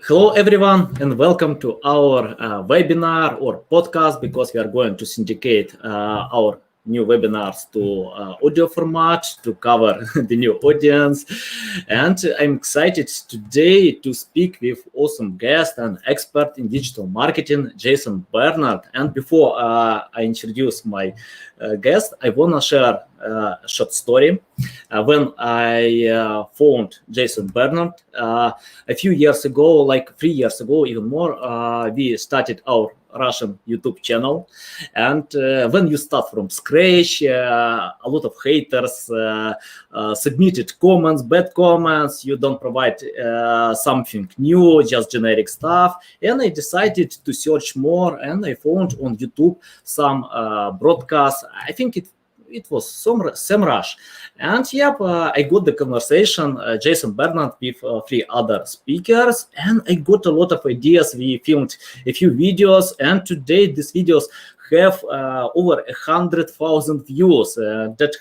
Hello, everyone, and welcome to our webinar or podcast, because we are going to syndicate our new webinars to audio format to cover the new audience. And I'm excited today to speak with awesome guest and expert in digital marketing, Jason Barnard. And before I introduce my guest, I want to share a short story. When I found Jason Barnard a few years ago, like 3 years ago, even more, we started our Russian YouTube channel. And when you start from scratch, a lot of haters submitted comments, bad comments, you don't provide something new, just generic stuff. And I decided to search more, and I found on YouTube some broadcasts. I think it was SEMrush. And I got the conversation, Jason Barnard, with 3 other speakers, and I got a lot of ideas. We filmed a few videos, and today these videos have over 100,000 views. That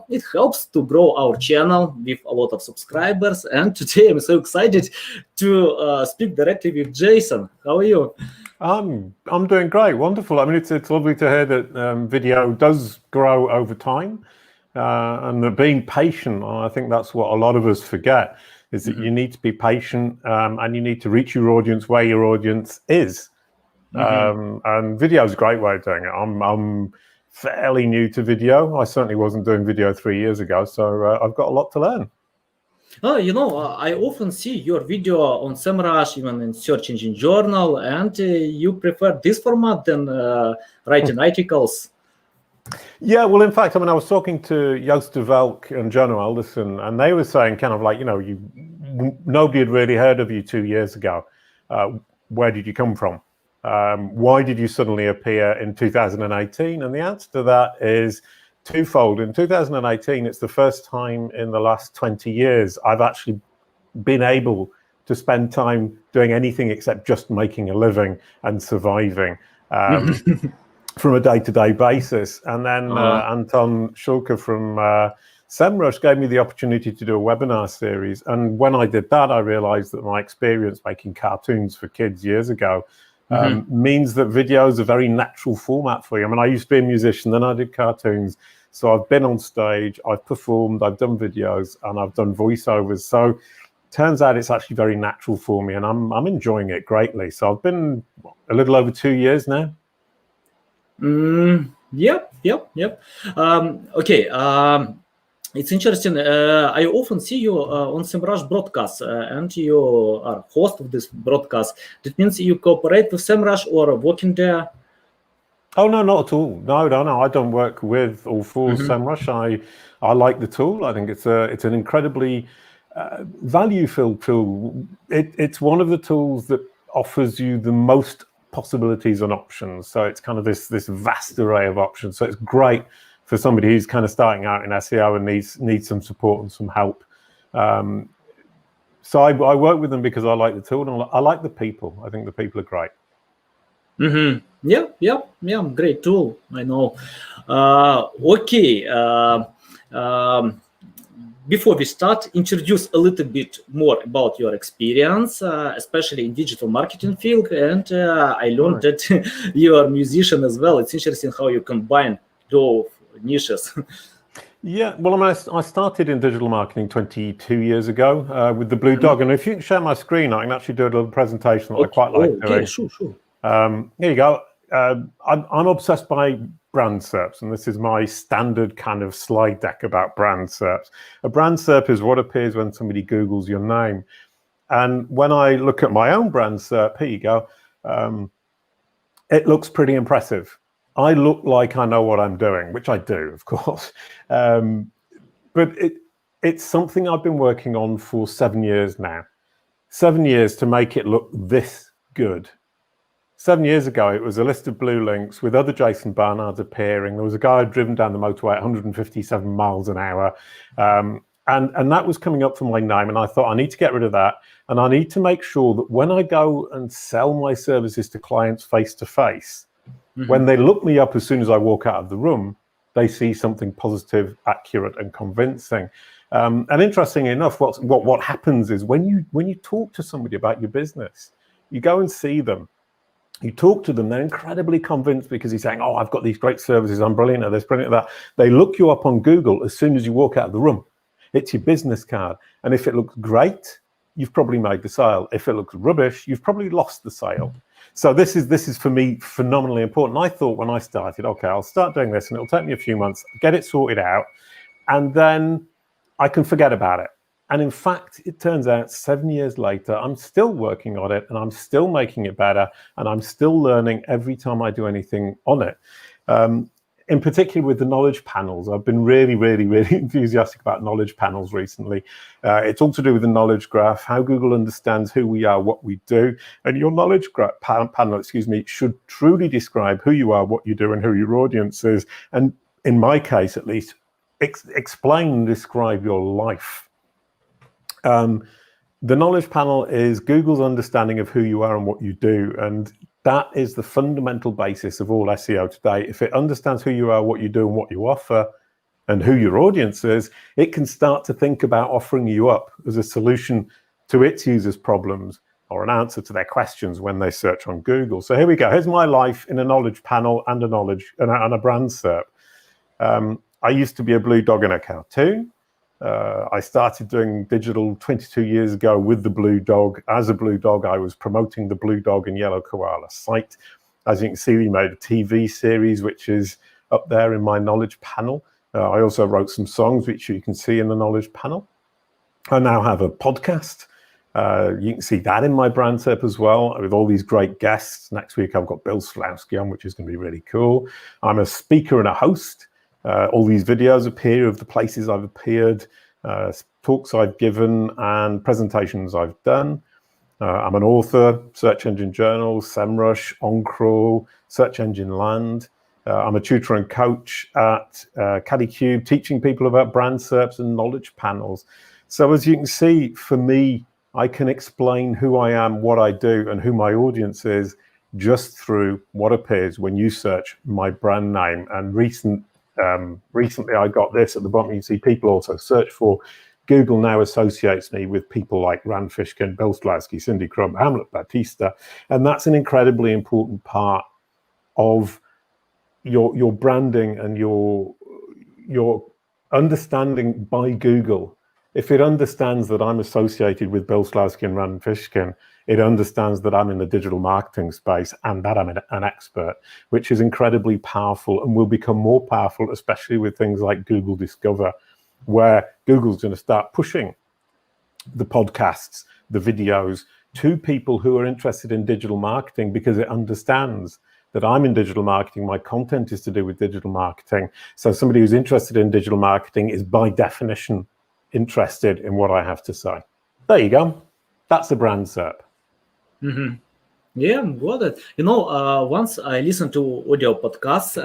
it helps to grow our channel with a lot of subscribers. And today I'm so excited to speak directly with Jason. How are you? I'm doing great, wonderful. I mean, it's lovely to hear that video does grow over time, and that being patient. I think that's what a lot of us forget, is that you need to be patient, and you need to reach your audience where your audience is. And video is a great way of doing it. I'm fairly new to video. I certainly wasn't doing video 3 years ago, so I've got a lot to learn. I often see your video on SEMrush, even in Search Engine Journal, and you prefer this format than writing articles. Yeah, well, in fact, I mean, I was talking to Joost, Valk and Jono, Alderson, and they were saying kind of like, nobody had really heard of you 2 years ago. Where did you come from? Why did you suddenly appear in 2018? And the answer to that is twofold. In 2018, it's the first time in the last 20 years I've actually been able to spend time doing anything except just making a living and surviving from a day-to-day basis. And then Anton Schulke from SEMrush gave me the opportunity to do a webinar series. And when I did that, I realized that my experience making cartoons for kids years ago means that video is a very natural format for you. I mean, I used to be a musician, then I did cartoons. So I've been on stage, I've performed, I've done videos, and I've done voiceovers. So turns out it's actually very natural for me, and I'm enjoying it greatly. So I've been a little over 2 years now. Yep. It's interesting. I often see you on SEMrush broadcasts, and you are host of this broadcast. That means you cooperate with SEMrush or working there? Oh, no, not at all. No. I don't work with or for SEMrush. I like the tool. I think it's an incredibly value-filled tool. It's one of the tools that offers you the most possibilities and options. So it's kind of this vast array of options. So it's great for somebody who's kind of starting out in SEO and needs some support and some help. So I work with them because I like the tool and I like the people. I think the people are great. Yeah, great tool, I know. Before we start, introduce a little bit more about your experience, especially in digital marketing field. And I learned that you are a musician as well. It's interesting how you combine those niches. Yeah, well, I mean, I started in digital marketing 22 years ago with the Blue Dog. And if you can share my screen, I can actually do a little presentation that I quite like doing. Sure. Here you go. I'm obsessed by brand SERPs, and this is my standard kind of slide deck about brand SERPs. A brand SERP is what appears when somebody Googles your name. And when I look at my own brand SERP, here you go, it looks pretty impressive. I look like I know what I'm doing, which I do, of course. But it's something I've been working on for 7 years now. 7 years to make it look this good. 7 years ago, it was a list of blue links with other Jason Barnards appearing. There was a guy who'd driven down the motorway at 157 miles an hour. And that was coming up for my name. And I thought, I need to get rid of that. And I need to make sure that when I go and sell my services to clients face to face, when they look me up as soon as I walk out of the room, they see something positive, accurate, and convincing. And interestingly enough, what happens is when you talk to somebody about your business, you go and see them, you talk to them, they're incredibly convinced because he's saying, oh, I've got these great services, I'm brilliant at this, brilliant at that. They look you up on Google as soon as you walk out of the room. It's your business card. And if it looks great, you've probably made the sale. If it looks rubbish, you've probably lost the sale. So this is for me phenomenally important. I thought when I started, okay, I'll start doing this and it'll take me a few months, get it sorted out, and then I can forget about it. And in fact, it turns out 7 years later, I'm still working on it and I'm still making it better and I'm still learning every time I do anything on it. In particular with the knowledge panels, I've been really, really, really enthusiastic about knowledge panels recently. It's all to do with the knowledge graph, how Google understands who we are, what we do. And your knowledge panel, should truly describe who you are, what you do, and who your audience is. And in my case, at least, explain and describe your life. The knowledge panel is Google's understanding of who you are and what you do. And that is the fundamental basis of all SEO today. If it understands who you are, what you do, and what you offer, and who your audience is, it can start to think about offering you up as a solution to its users' problems or an answer to their questions when they search on Google. So here we go. Here's my life in a knowledge panel and a brand SERP. I used to be a blue dog in a cartoon. I started doing digital 22 years ago with the blue dog. As a blue dog, I was promoting the blue dog and yellow koala site. As you can see, we made a TV series, which is up there in my knowledge panel. I also wrote some songs, which you can see in the knowledge panel. I now have a podcast. You can see that in my brand SERP as well, with all these great guests. Next week, I've got Bill Slawski on, which is going to be really cool. I'm a speaker and a host. All these videos appear of the places I've appeared, talks I've given, and presentations I've done. I'm an author, Search Engine Journal, SEMrush, OnCrawl, Search Engine Land. I'm a tutor and coach at Kalicube, teaching people about brand SERPs and knowledge panels. So as you can see, for me, I can explain who I am, what I do, and who my audience is just through what appears when you search my brand name. And recently I got this at the bottom. You see people also search for. Google now associates me with people like Rand Fishkin, Bill Slawski, Cindy Crumb, Hamlet Batista, and that's an incredibly important part of your branding and your understanding by Google. If it understands that I'm associated with Bill Slawski and Rand Fishkin, it understands that I'm in the digital marketing space and that I'm an expert, which is incredibly powerful and will become more powerful, especially with things like Google Discover, where Google's going to start pushing the podcasts, the videos to people who are interested in digital marketing, because it understands that I'm in digital marketing. My content is to do with digital marketing. So somebody who's interested in digital marketing is by definition interested in what I have to say. There you go. That's the brand SERP. Mm-hmm. Yeah, got it. Once I listened to audio podcasts,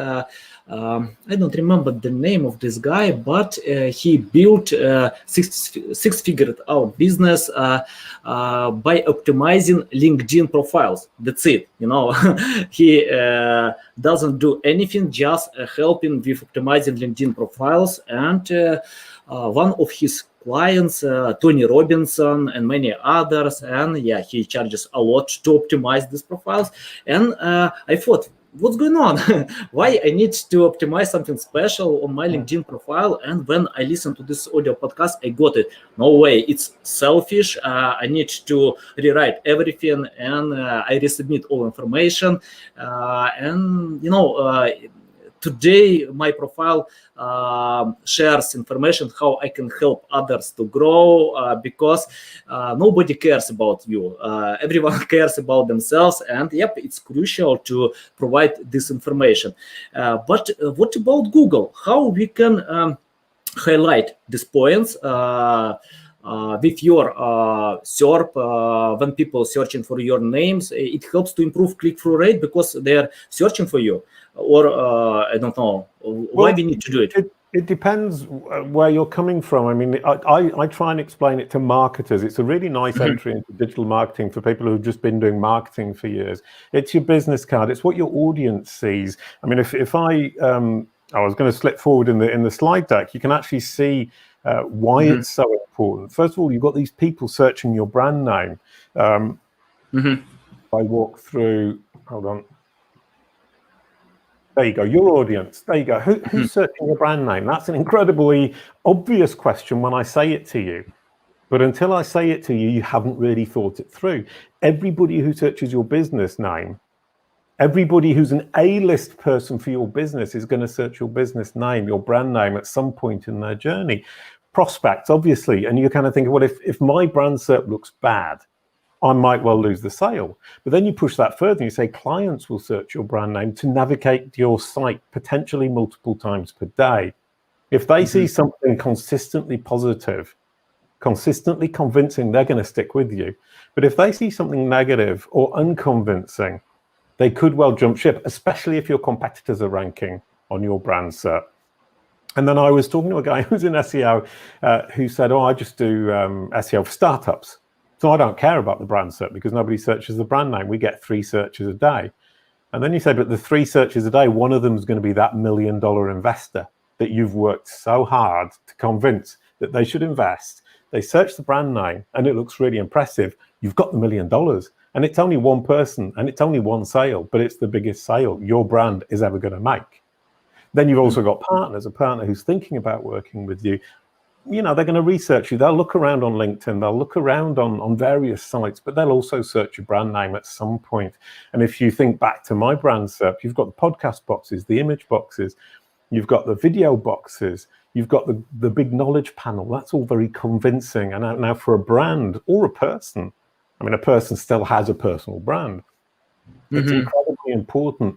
I don't remember the name of this guy, but he built six-figured out business by optimizing LinkedIn profiles. That's it. He doesn't do anything, just helping with optimizing LinkedIn profiles. And one of his clients, Tony Robinson and many others, and he charges a lot to optimize these profiles. And I thought, what's going on? Why I need to optimize something special on my LinkedIn profile? And when I listened to this audio podcast, I got it. No way, it's selfish. I need to rewrite everything, and I resubmit all information. Today, my profile shares information how I can help others to grow, because nobody cares about you. Everyone cares about themselves, and it's crucial to provide this information. But what about Google? How we can highlight these points with your SERP? When people searching for your names, it helps to improve click-through rate because they're searching for you. Or I don't know why we need to do it. It depends where you're coming from. I mean, I try and explain it to marketers. It's a really nice entry into digital marketing for people who've just been doing marketing for years. It's your business card. It's what your audience sees. I mean, if I was going to slip forward in the slide deck, you can actually see why it's so important. First of all, you've got these people searching your brand name. I walk through, hold on. There you go, your audience. There you go. Who's searching your brand name? That's an incredibly obvious question when I say it to you. But until I say it to you, you haven't really thought it through. Everybody who searches your business name, everybody who's an A-list person for your business is going to search your business name, your brand name at some point in their journey. Prospects, obviously, and you kind of think, well, if my brand SERP looks bad, I might well lose the sale. But then you push that further and you say clients will search your brand name to navigate your site potentially multiple times per day. If they see something consistently positive, consistently convincing, they're going to stick with you. But if they see something negative or unconvincing, they could well jump ship, especially if your competitors are ranking on your brand SERP. And then I was talking to a guy who's in SEO who said, I just do SEO for startups. So I don't care about the brand SERP because nobody searches the brand name. We get 3 searches a day. And then you say, but the 3 searches a day, one of them is going to be that $1 million investor that you've worked so hard to convince that they should invest. They search the brand name and it looks really impressive. You've got the $1 million and it's only one person and it's only one sale, but it's the biggest sale your brand is ever going to make. Then you've also got partners, a partner who's thinking about working with you. You know, they're going to research you. They'll look around on LinkedIn. They'll look around on various sites, but they'll also search your brand name at some point. And if you think back to my brand SERP, you've got the podcast boxes, the image boxes, you've got the video boxes, you've got the big knowledge panel. That's all very convincing. And now for a brand or a person, I mean, a person still has a personal brand. It's incredibly important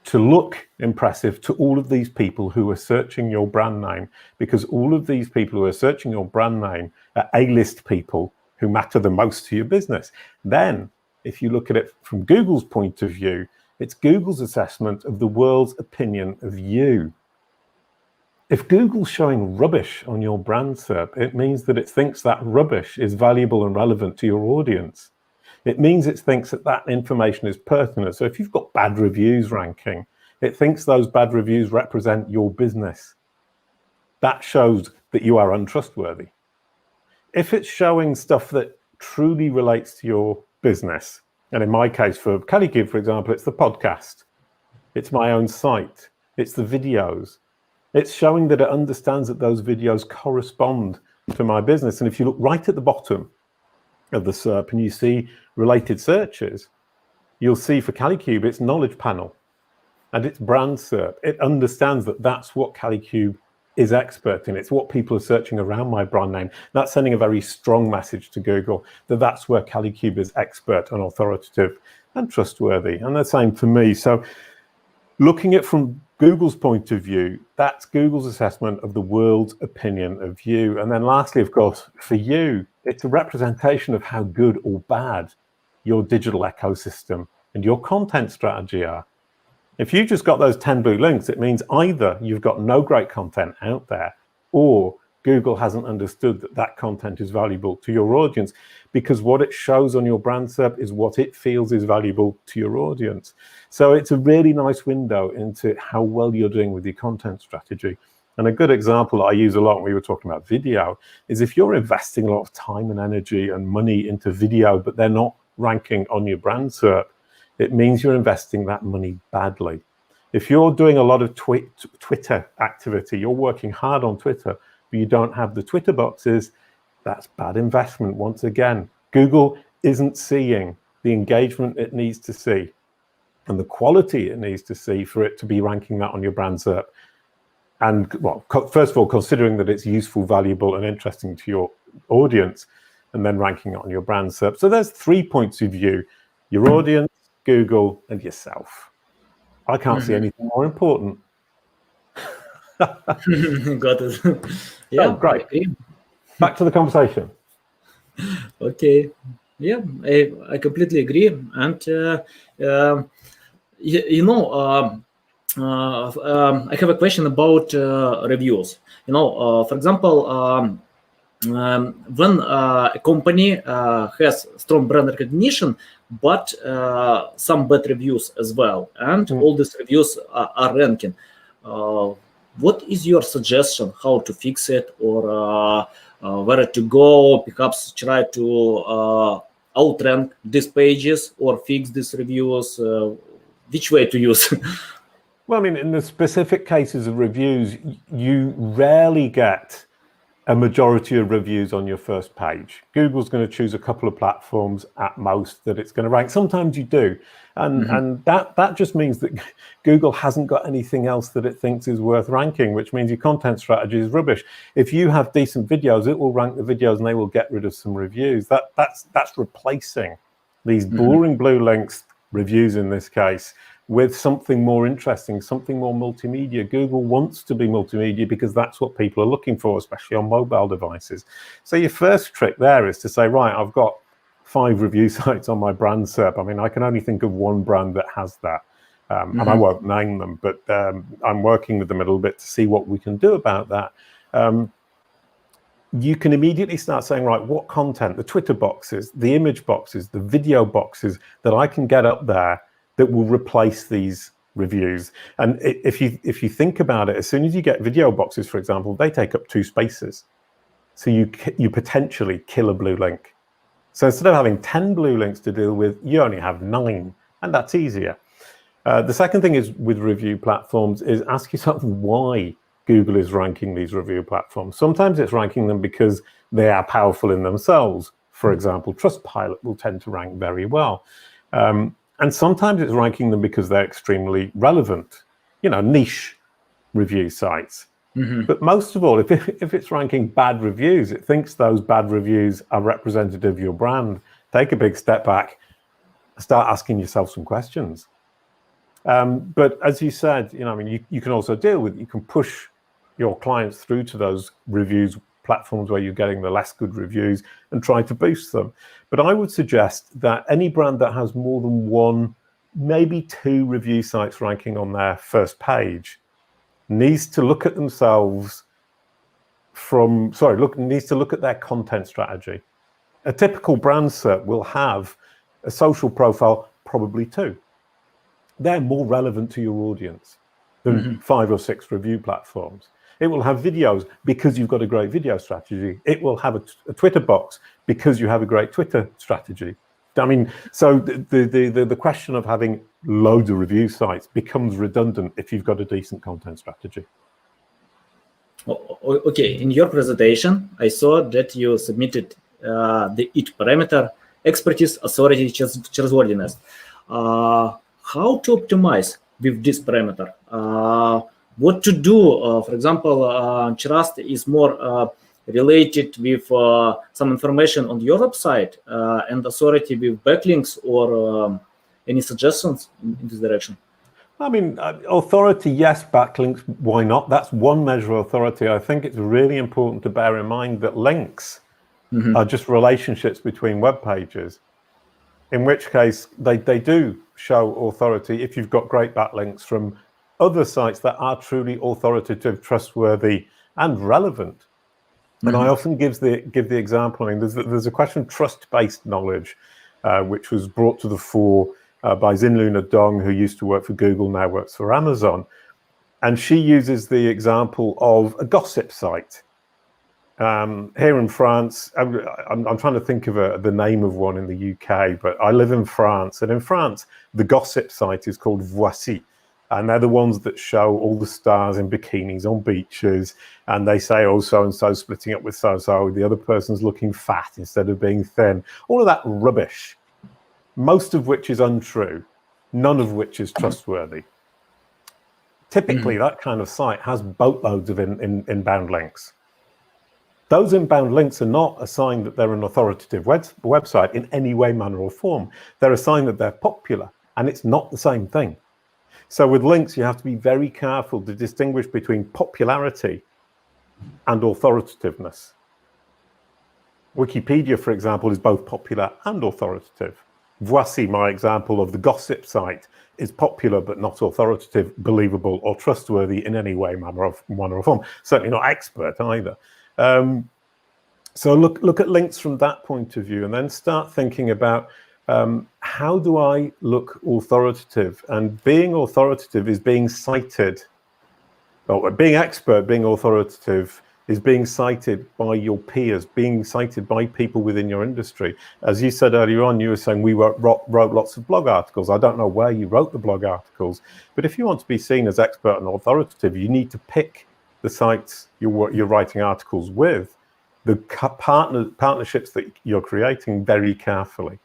to look impressive to all of these people who are searching your brand name, because all of these people who are searching your brand name are A-list people who matter the most to your business. Then, if you look at it from Google's point of view, it's Google's assessment of the world's opinion of you. If Google's showing rubbish on your brand SERP, it means that it thinks that rubbish is valuable and relevant to your audience. It means it thinks that that information is pertinent. So if you've got bad reviews ranking, it thinks those bad reviews represent your business. That shows that you are untrustworthy. If it's showing stuff that truly relates to your business, and in my case for Kalicube, for example, it's the podcast, it's my own site, it's the videos, it's showing that it understands that those videos correspond to my business. And if you look right at the bottom of the SERP and you see related searches, you'll see for Kalicube, it's knowledge panel and it's brand SERP. It understands that that's what Kalicube is expert in. It's what people are searching around my brand name. That's sending a very strong message to Google that that's where Kalicube is expert and authoritative and trustworthy. And the same for me. So looking at it from Google's point of view, that's Google's assessment of the world's opinion of you. And then lastly, of course, for you, it's a representation of how good or bad your digital ecosystem and your content strategy are. If you just got those 10 blue links, it means either you've got no great content out there, or Google hasn't understood that that content is valuable to your audience, because what it shows on your brand SERP is what it feels is valuable to your audience. So it's a really nice window into how well you're doing with your content strategy. And a good example that I use a lot when we were talking about video is if you're investing a lot of time and energy and money into video, but they're not ranking on your brand SERP, it means you're investing that money badly. If you're doing a lot of Twitter activity, you're working hard on Twitter, but you don't have the Twitter boxes, that's bad investment. Once again, Google isn't seeing the engagement it needs to see and the quality it needs to see for it to be ranking that on your brand SERP. And well, first of all, considering that it's useful, valuable, and interesting to your audience, and then ranking it on your brand SERP. So there's 3 points of view: your audience, Google, and yourself. I can't see anything more important. Got it. Yeah, oh, great. Okay. Back to the conversation. Okay. Yeah, I completely agree. And I have a question about reviews. For example, when a company has strong brand recognition, but some bad reviews as well, and all these reviews are ranking, what is your suggestion how to fix it, or where to go? Perhaps try to outrank these pages or fix these reviews. Which way to use? Well, I mean, in the specific cases of reviews, you rarely get a majority of reviews on your first page. Google's going to choose a couple of platforms at most that it's going to rank. Sometimes you do. And that just means that Google hasn't got anything else that it thinks is worth ranking, which means your content strategy is rubbish. If you have decent videos, it will rank the videos and they will get rid of some reviews. That's replacing these boring blue links, reviews in this case, with something more interesting, something more multimedia. Google wants to be multimedia because that's what people are looking for, especially on mobile devices. So your first trick there is to say, right, I've got 5 review sites on my brand SERP. I mean, I can only think of one brand that has that, and I won't name them, but I'm working with them a little bit to see what we can do about that. You can immediately start saying, right, what content, the Twitter boxes, the image boxes, the video boxes that I can get up there that will replace these reviews. And if you think about it, as soon as you get video boxes, for example, they take up 2 spaces. So you potentially kill a blue link. So instead of having 10 blue links to deal with, you only have 9, and that's easier. The second thing is with review platforms is ask yourself why Google is ranking these review platforms. Sometimes it's ranking them because they are powerful in themselves. For example, Trustpilot will tend to rank very well. And sometimes it's ranking them because they're extremely relevant, niche review sites. But most of all, if it's ranking bad reviews, it thinks those bad reviews are representative of your brand. Take a big step back, start asking yourself some questions. But as you said, you can also you can push your clients through to those reviews platforms where you're getting the less good reviews and try to boost them. But I would suggest that any brand that has more than 1, maybe 2 review sites ranking on their first page needs to look at themselves needs to look at their content strategy. A typical brand SERP will have a social profile, probably 2. They're more relevant to your audience than 5 or 6 review platforms. It will have videos because you've got a great video strategy. It will have a Twitter box because you have a great Twitter strategy. I mean, so the question of having loads of review sites becomes redundant if you've got a decent content strategy. Okay, in your presentation, I saw that you submitted the each parameter: expertise, authority, trustworthiness. How to optimize with this parameter? What to do? For example, trust is more related with some information on your website, and authority with backlinks, or any suggestions in this direction? I mean, authority, yes. Backlinks, why not? That's one measure of authority. I think it's really important to bear in mind that links are just relationships between web pages, in which case they do show authority if you've got great backlinks from other sites that are truly authoritative, trustworthy, and relevant. And I often give the example. I mean, there's a question of trust-based knowledge, which was brought to the fore by Zinluna Dong, who used to work for Google, now works for Amazon. And she uses the example of a gossip site. Here in France, I'm trying to think of the name of one in the UK, but I live in France. And in France, the gossip site is called Voici. And they're the ones that show all the stars in bikinis on beaches. And they say, oh, so-and-so splitting up with so-and-so. The other person's looking fat instead of being thin. All of that rubbish, most of which is untrue, none of which is trustworthy. Typically, that kind of site has boatloads of inbound links. Those inbound links are not a sign that they're an authoritative website in any way, manner, or form. They're a sign that they're popular, and it's not the same thing. So with links, you have to be very careful to distinguish between popularity and authoritativeness. Wikipedia, for example, is both popular and authoritative. Voici, my example of the gossip site, is popular but not authoritative, believable, or trustworthy in any way, manner, or form. Certainly not expert either. So look at links from that point of view, and then start thinking about how do I look authoritative? And being authoritative is being cited or being expert, being authoritative, is being cited by your peers, being cited by people within your industry. As you said earlier on, you were saying we wrote lots of blog articles. I don't know where you wrote the blog articles, but if you want to be seen as expert and authoritative, you need to pick the sites you're writing articles with, the partnerships that you're creating very carefully.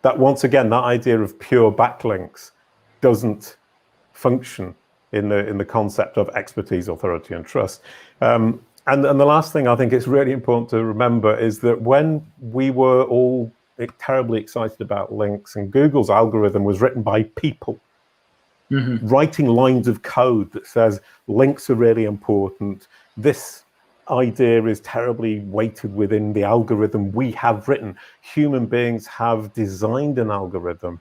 That, once again, that idea of pure backlinks doesn't function in the concept of expertise, authority, and trust. And the last thing I think it's really important to remember is that when we were all terribly excited about links, and Google's algorithm was written by people writing lines of code that says links are really important, this idea is terribly weighted within the algorithm we have written. Human beings have designed an algorithm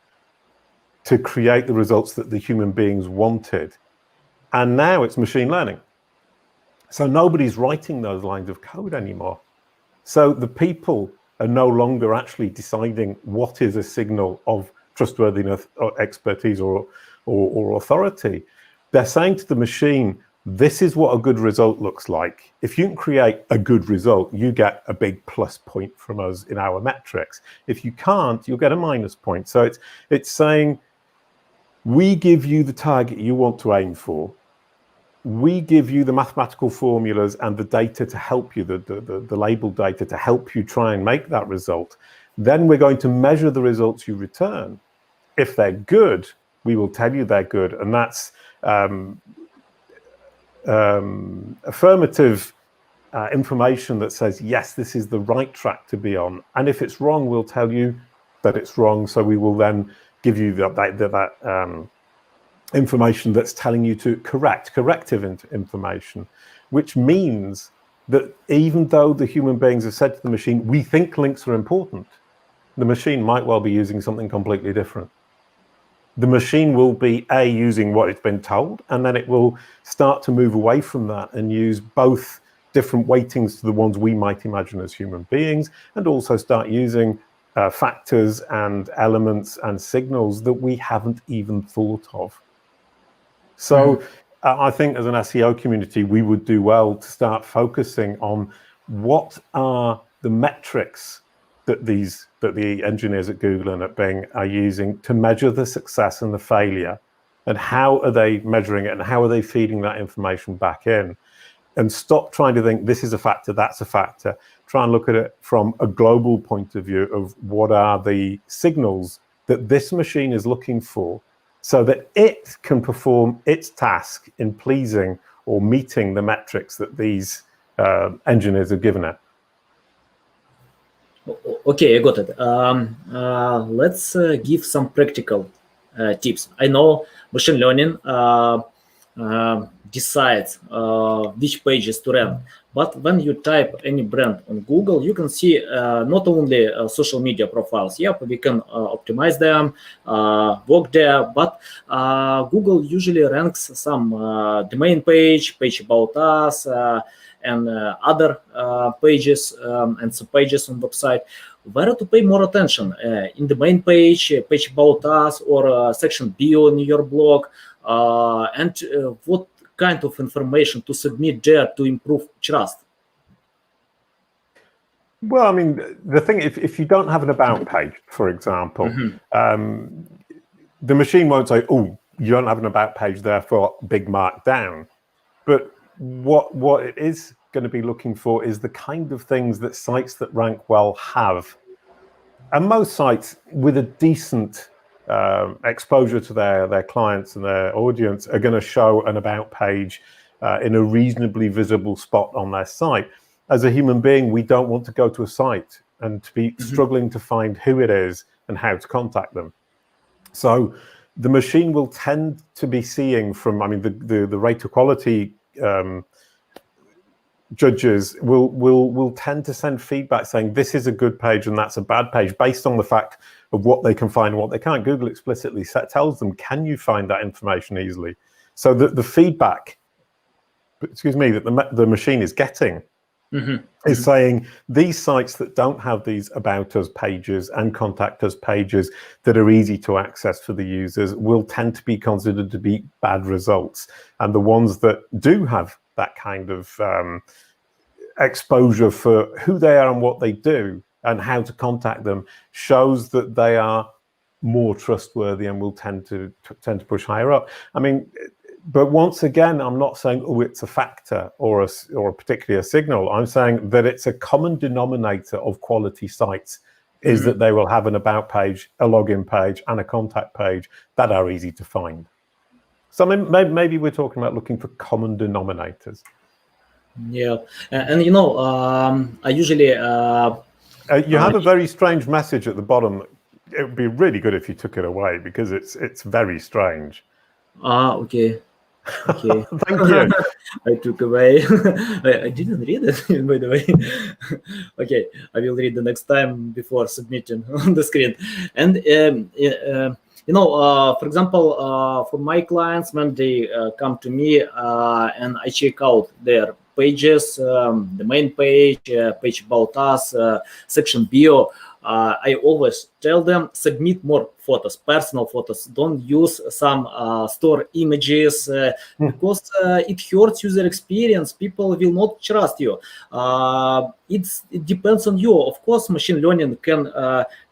to create the results that the human beings wanted. And now it's machine learning. So nobody's writing those lines of code anymore. So the people are no longer actually deciding what is a signal of trustworthiness or expertise or authority. They're saying to the machine, this is what a good result looks like. If you can create a good result, you get a big plus point from us in our metrics. If you can't, you'll get a minus point. So it's saying, we give you the target you want to aim for. We give you the mathematical formulas and the data to help you, the label data to help you try and make that result. Then we're going to measure the results you return. If they're good, we will tell you they're good. And that's affirmative information that says, yes, this is the right track to be on. And if it's wrong, we'll tell you that it's wrong. So we will then give you that information that's telling you to corrective information, which means that even though the human beings have said to the machine, we think links are important, the machine might well be using something completely different. The machine will be using what it's been told, and then it will start to move away from that and use both different weightings to the ones we might imagine as human beings, and also start using factors and elements and signals that we haven't even thought of. So I think as an SEO community, we would do well to start focusing on what are the metrics that the engineers at Google and at Bing are using to measure the success and the failure, and how are they measuring it, and how are they feeding that information back in, and stop trying to think this is a factor, that's a factor. Try and look at it from a global point of view of what are the signals that this machine is looking for, so that it can perform its task in pleasing or meeting the metrics that these engineers have given it. Okay, I got it. Let's give some practical tips. I know machine learning decides which pages to rank, but when you type any brand on Google, you can see not only social media profiles. Yep, we can optimize them, work there, but Google usually ranks some domain page about us, and other pages and sub-pages on website. Where to pay more attention? In the main page, page about us, or section bio in your blog, and what kind of information to submit there to improve trust? Well, I mean, the thing, if you don't have an about page, for example, the machine won't say, oh, you don't have an about page, therefore big mark down. But what it is going to be looking for is the kind of things that sites that rank well have. And most sites with a decent exposure to their clients and their audience are going to show an about page in a reasonably visible spot on their site. As a human being, we don't want to go to a site and to be struggling to find who it is and how to contact them. So the machine will tend to be seeing from, I mean, the rate of quality judges will tend to send feedback saying this is a good page and that's a bad page based on the fact of what they can find and what they can't. Google explicitly tells them, can you find that information easily? So that the feedback, that the machine is getting is saying these sites that don't have these about us pages and contact us pages that are easy to access for the users will tend to be considered to be bad results. And the ones that do have that kind of exposure for who they are and what they do and how to contact them shows that they are more trustworthy and will tend to push higher up. I mean, but once again, I'm not saying, oh, it's a factor or particularly a signal. I'm saying that it's a common denominator of quality sites is that they will have an about page, a login page, and a contact page that are easy to find. So maybe we're talking about looking for common denominators. Yeah, and you know, I usually you have a very strange message at the bottom. It would be really good if you took it away because it's very strange. Okay. Okay. Thank you. I took away. I didn't read it, by the way. Okay, I will read the next time before submitting on the screen. And you know, for example, for my clients, when they come to me and I check out their pages, the main page, page about us, section bio, I always tell them submit more photos, personal photos. Don't use some store images because it hurts user experience. People will not trust you. It depends on you. Of course, machine learning can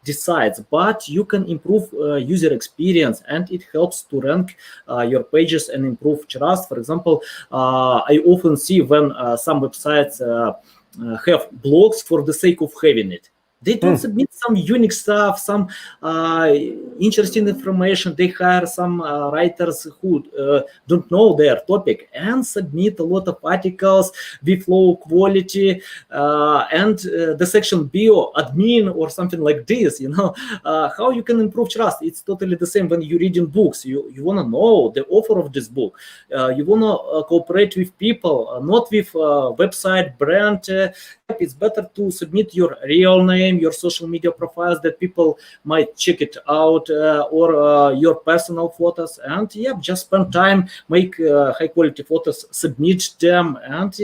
decide, but you can improve user experience, and it helps to rank your pages and improve trust. For example, I often see when some websites have blogs for the sake of having it. They don't submit some unique stuff, some interesting information. They hire some writers who don't know their topic and submit a lot of articles with low quality. And the section bio admin or something like this, you know, how you can improve trust. It's totally the same when you're reading books. You want to know the author of this book. You want to cooperate with people, not with website brand. It's better to submit your real name, your social media profiles that people might check it out, or your personal photos, and yeah, just spend time, make high quality photos, submit them, and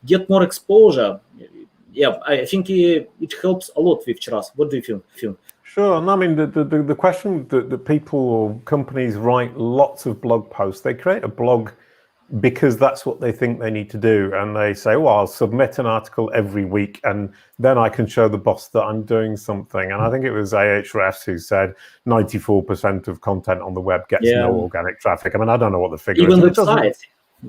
get more exposure. Yeah, I think it helps a lot with trust. What do you think? Sure. And I mean, the question that people or companies write lots of blog posts. They create a blog because that's what they think they need to do. And they say, well, I'll submit an article every week and then I can show the boss that I'm doing something. And I think it was Ahrefs who said 94% of content on the web gets no organic traffic. I mean, I don't know what the figure is. Even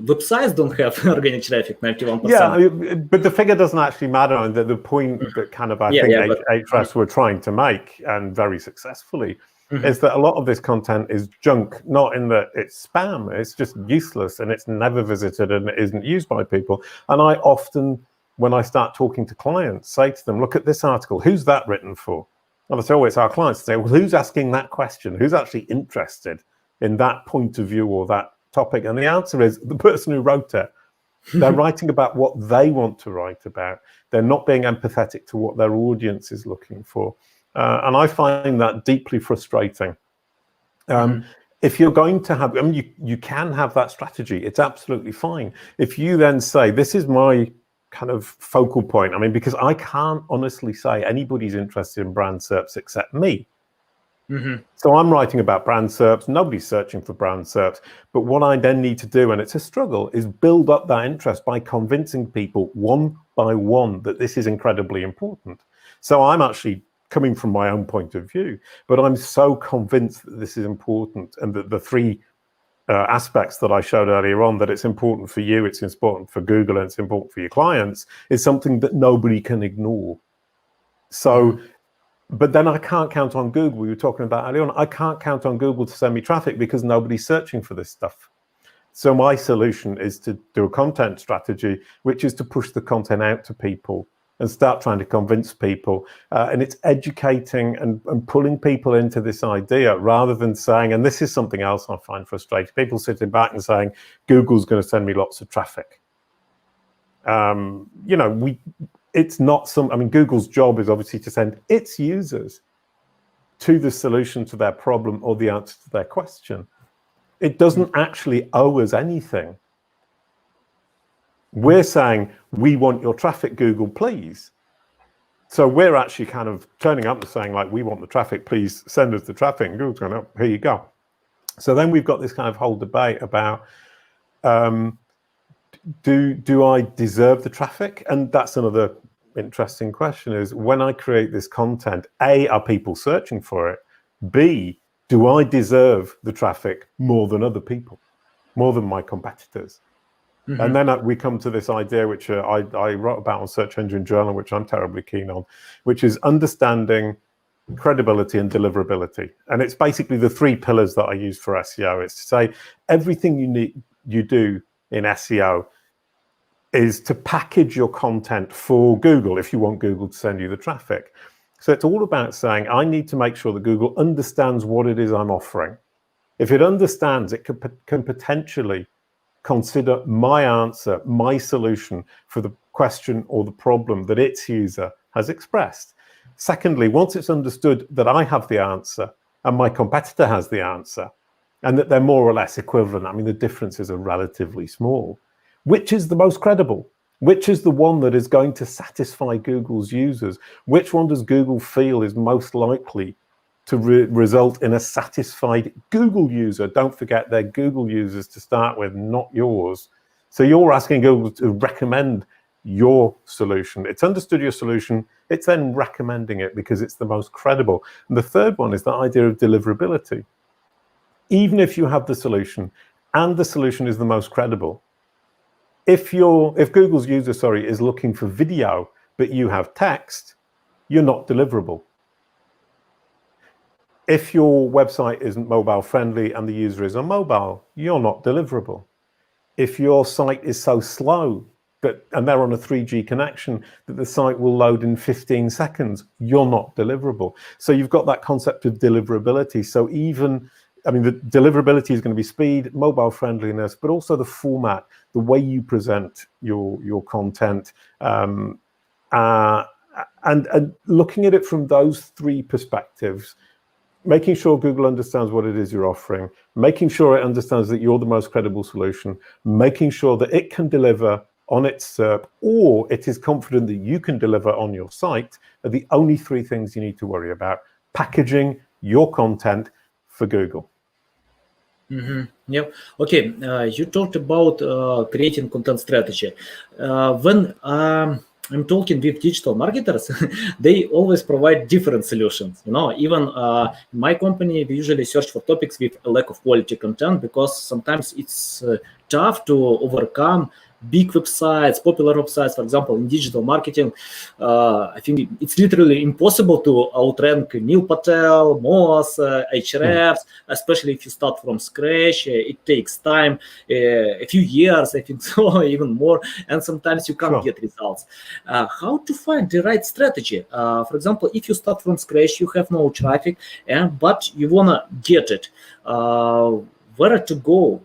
websites don't have organic traffic, 91%. Yeah, but the figure doesn't actually matter. And the point that kind of I think Ahrefs were trying to make, and very successfully, is that a lot of this content is junk, not in that it's spam, it's just useless and it's never visited and it isn't used by people. And I often, when I start talking to clients, say to them, look at this article, who's that written for? And I say, oh, it's our clients. Say, well, who's asking that question? Who's actually interested in that point of view or that topic? And the answer is the person who wrote it. They're writing about what they want to write about. They're not being empathetic to what their audience is looking for. And I find that deeply frustrating. If you're going to have, I mean, you can have that strategy. It's absolutely fine. If you then say, this is my kind of focal point, I mean, because I can't honestly say anybody's interested in brand SERPs except me. So I'm writing about brand SERPs. Nobody's searching for brand SERPs. But what I then need to do, and it's a struggle, is build up that interest by convincing people one by one that this is incredibly important. So I'm actually coming from my own point of view, but I'm so convinced that this is important, and that the three aspects that I showed earlier on, that it's important for you, it's important for Google, and it's important for your clients, is something that nobody can ignore. So, but then I can't count on Google. We were talking about earlier on, I can't count on Google to send me traffic because nobody's searching for this stuff. So my solution is to do a content strategy, which is to push the content out to people and start trying to convince people. And it's educating and pulling people into this idea, rather than saying, and this is something else I find frustrating, people sitting back and saying, Google's going to send me lots of traffic. You know, it's not I mean, Google's job is obviously to send its users to the solution to their problem or the answer to their question. It doesn't actually owe us anything. We're saying, we want your traffic, Google, please. So we're actually kind of turning up and saying, like, we want the traffic, please send us the traffic. And Google's going, oh, here you go. So then we've got this kind of whole debate about, do I deserve the traffic? And that's another interesting question, is when I create this content, A, are people searching for it? B, do I deserve the traffic more than other people, more than my competitors? And then we come to this idea, which I wrote about on Search Engine Journal, which I'm terribly keen on, which is understanding credibility and deliverability. And it's basically the three pillars that I use for SEO. It's to say everything you do in SEO is to package your content for Google if you want Google to send you the traffic. So it's all about saying, I need to make sure that Google understands what it is I'm offering. If it understands, it can potentially consider my answer, my solution for the question or the problem that its user has expressed. Secondly, once it's understood that I have the answer and my competitor has the answer, and that they're more or less equivalent, I mean, the differences are relatively small, which is the most credible? Which is the one that is going to satisfy Google's users? Which one does Google feel is most likely to result in a satisfied Google user? Don't forget, they're Google users to start with, not yours. So you're asking Google to recommend your solution. It's understood your solution. It's then recommending it because it's the most credible. And the third one is the idea of deliverability. Even if you have the solution and the solution is the most credible, if Google's user, is looking for video, but you have text, you're not deliverable. If your website isn't mobile friendly and the user is on mobile, you're not deliverable. If your site is so slow and they're on a 3G connection that the site will load in 15 seconds, you're not deliverable. So you've got that concept of deliverability. So the deliverability is going to be speed, mobile friendliness, but also the format, the way you present your content, and looking at it from those three perspectives, making sure Google understands what it is you're offering, making sure it understands that you're the most credible solution, making sure that it can deliver on its SERP, or it is confident that you can deliver on your site, are the only three things you need to worry about. Packaging your content for Google. Yep. Okay. You talked about creating content strategy. When I'm talking with digital marketers, they always provide different solutions. Even in my company, we usually search for topics with a lack of quality content because sometimes it's tough to overcome big websites, popular websites. For example, in digital marketing, I think it's literally impossible to outrank Neil Patel, Moz, Ahrefs, especially if you start from scratch. It takes time, a few years, I think so, even more, and sometimes you can't get results. How to find the right strategy? For example, if you start from scratch, you have no traffic, but you want to get it. Where to go?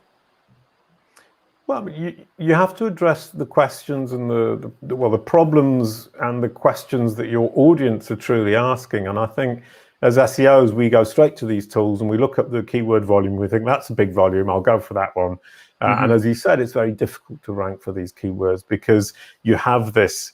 Well, you have to address the questions and the problems and the questions that your audience are truly asking. And I think as SEOs, we go straight to these tools and we look up the keyword volume. We think that's a big volume. I'll go for that one. And as you said, it's very difficult to rank for these keywords because you have this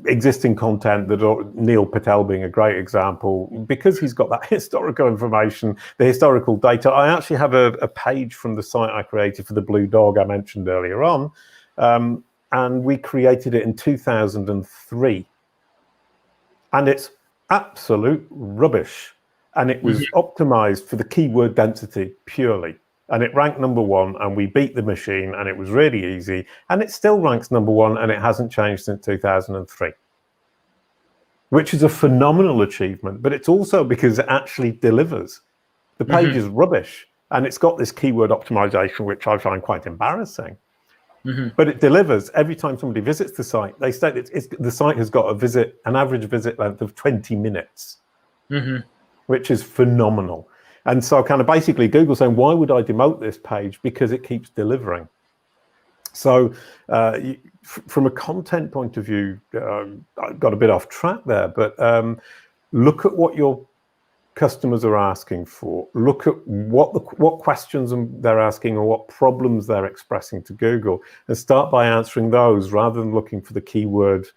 existing content, that Neil Patel being a great example, because he's got that historical information, the historical data. I actually have a page from the site I created for the Blue Dog I mentioned earlier on, and we created it in 2003, and it's absolute rubbish, and it was optimized for the keyword density purely. And it ranked #1, and we beat the machine, and it was really easy. And it still ranks #1, and it hasn't changed since 2003, which is a phenomenal achievement. But it's also because it actually delivers. The page is rubbish, and it's got this keyword optimization, which I find quite embarrassing. But it delivers every time somebody visits the site. They state the site has got an average visit length of 20 minutes, which is phenomenal. And so kind of basically Google saying, why would I demote this page? Because it keeps delivering. So from a content point of view, I got a bit off track there, but look at what your customers are asking for. Look at what questions they're asking or what problems they're expressing to Google, and start by answering those rather than looking for the keyword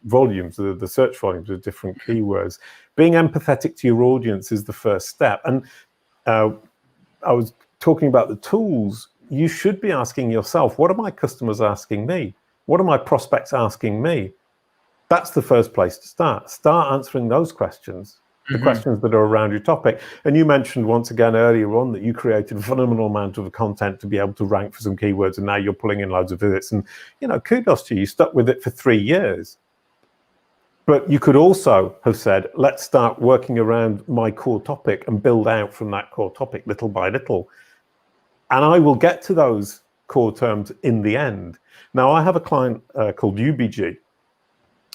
volumes, the search volumes of different keywords. Being empathetic to your audience is the first step. And I was talking about the tools. You should be asking yourself, what are my customers asking me? What are my prospects asking me? That's the first place to start. Start answering those questions, the questions that are around your topic. And you mentioned once again earlier on that you created a phenomenal amount of content to be able to rank for some keywords, and now you're pulling in loads of visits. And, you know, kudos to you. You stuck with it for 3 years. But you could also have said, let's start working around my core topic and build out from that core topic little by little. And I will get to those core terms in the end. Now, I have a client called UBG.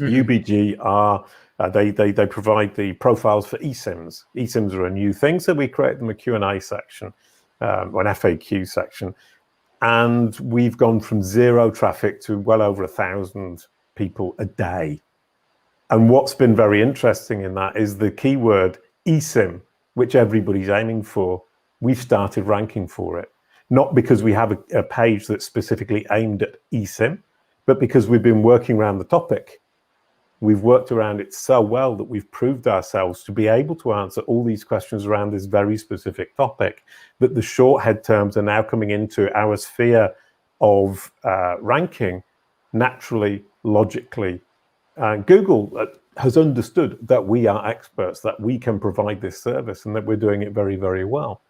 UBG are, they provide the profiles for eSIMs. eSIMs are a new thing, so we create them a Q&A section, or an FAQ section. And we've gone from 0 traffic to well over 1,000 people a day. And what's been very interesting in that is the keyword eSIM, which everybody's aiming for, we've started ranking for it. Not because we have a page that's specifically aimed at eSIM, but because we've been working around the topic. We've worked around it so well that we've proved ourselves to be able to answer all these questions around this very specific topic, that the short head terms are now coming into our sphere of ranking naturally, logically. Google has understood that we are experts, that we can provide this service, and that we're doing it very, very well.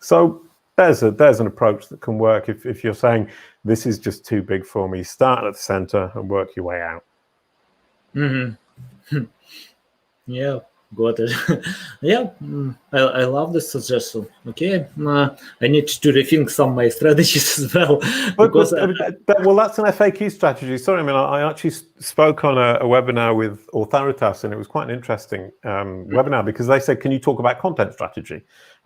So there's an approach that can work. If you're saying this is just too big for me, start at the center and work your way out. Yeah, got it. Yeah, I love this suggestion. Okay, I need to rethink some of my strategies as well. Well, that's an FAQ strategy. Sorry, I mean, I actually spoke on a webinar with Authoritas, and it was quite an interesting webinar because they said, can you talk about content strategy?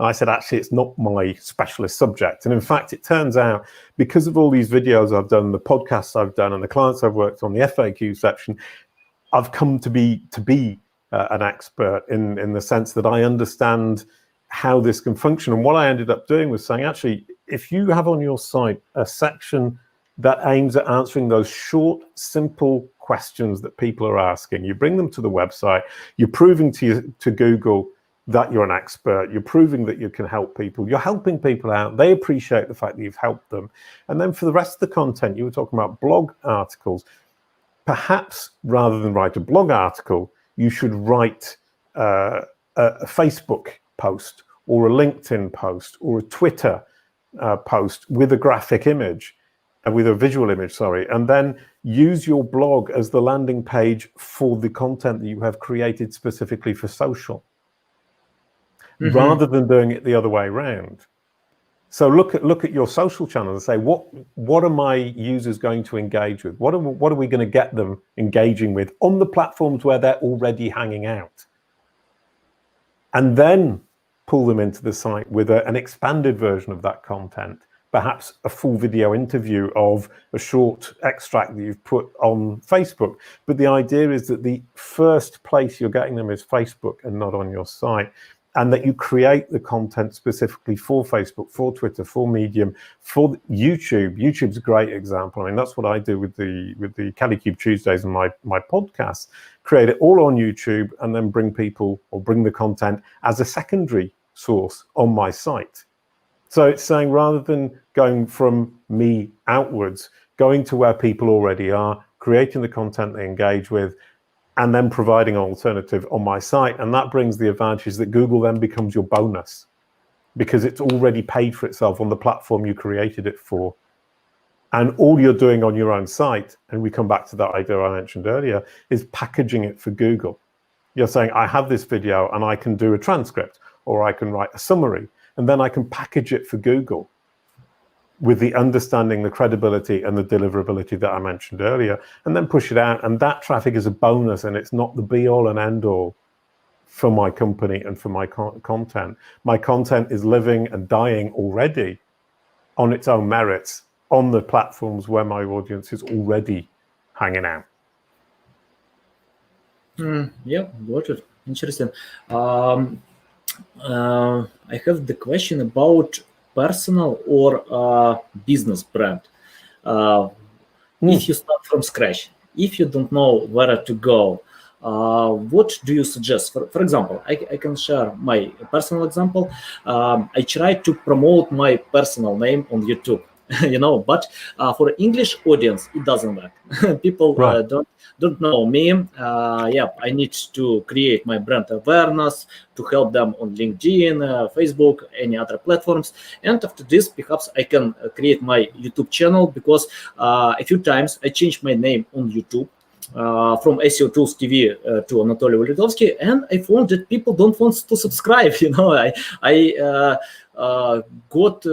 And I said, actually, it's not my specialist subject. And in fact, it turns out, because of all these videos I've done, the podcasts I've done, and the clients I've worked on, the FAQ section, I've come to be an expert in the sense that I understand how this can function. And what I ended up doing was saying, actually, if you have on your site a section that aims at answering those short, simple questions that people are asking, you bring them to the website, you're proving to Google that you're an expert, you're proving that you can help people, you're helping people out, they appreciate the fact that you've helped them. And then for the rest of the content, you were talking about blog articles. Perhaps rather than write a blog article, you should write a Facebook post or a LinkedIn post or a Twitter post with a graphic image, with a visual image, sorry, and then use your blog as the landing page for the content that you have created specifically for social, rather than doing it the other way around. So look at your social channels and say, what are my users going to engage with? What are we going to get them engaging with on the platforms where they're already hanging out? And then pull them into the site with an expanded version of that content, perhaps a full video interview of a short extract that you've put on Facebook. But the idea is that the first place you're getting them is Facebook and not on your site. And that you create the content specifically for Facebook, for Twitter, for Medium, for YouTube. YouTube's a great example. I mean, that's what I do with the Kalicube Tuesdays and my podcast. Create it all on YouTube and then bring the content as a secondary source on my site. So it's saying, rather than going from me outwards, going to where people already are, creating the content they engage with, and then providing an alternative on my site. And that brings the advantage that Google then becomes your bonus, because it's already paid for itself on the platform you created it for. And all you're doing on your own site, and we come back to that idea I mentioned earlier, is packaging it for Google. You're saying, I have this video and I can do a transcript, or I can write a summary, and then I can package it for Google with the understanding, the credibility, and the deliverability that I mentioned earlier, and then push it out. And that traffic is a bonus, and it's not the be-all and end-all for my company and for my content. My content is living and dying already on its own merits on the platforms where my audience is already hanging out. Yeah, got it. Interesting. I have the question about personal or business brand. If you start from scratch, if you don't know where to go, what do you suggest? For example, I can share my personal example. I try to promote my personal name on YouTube, but for English audience, it doesn't work. People Right. don't know me. I need to create my brand awareness to help them on LinkedIn, Facebook, any other platforms. And after this, perhaps I can create my YouTube channel, because a few times I changed my name on YouTube from SEO Tools TV to Anatoly Walitovsky, and I found that people don't want to subscribe. I got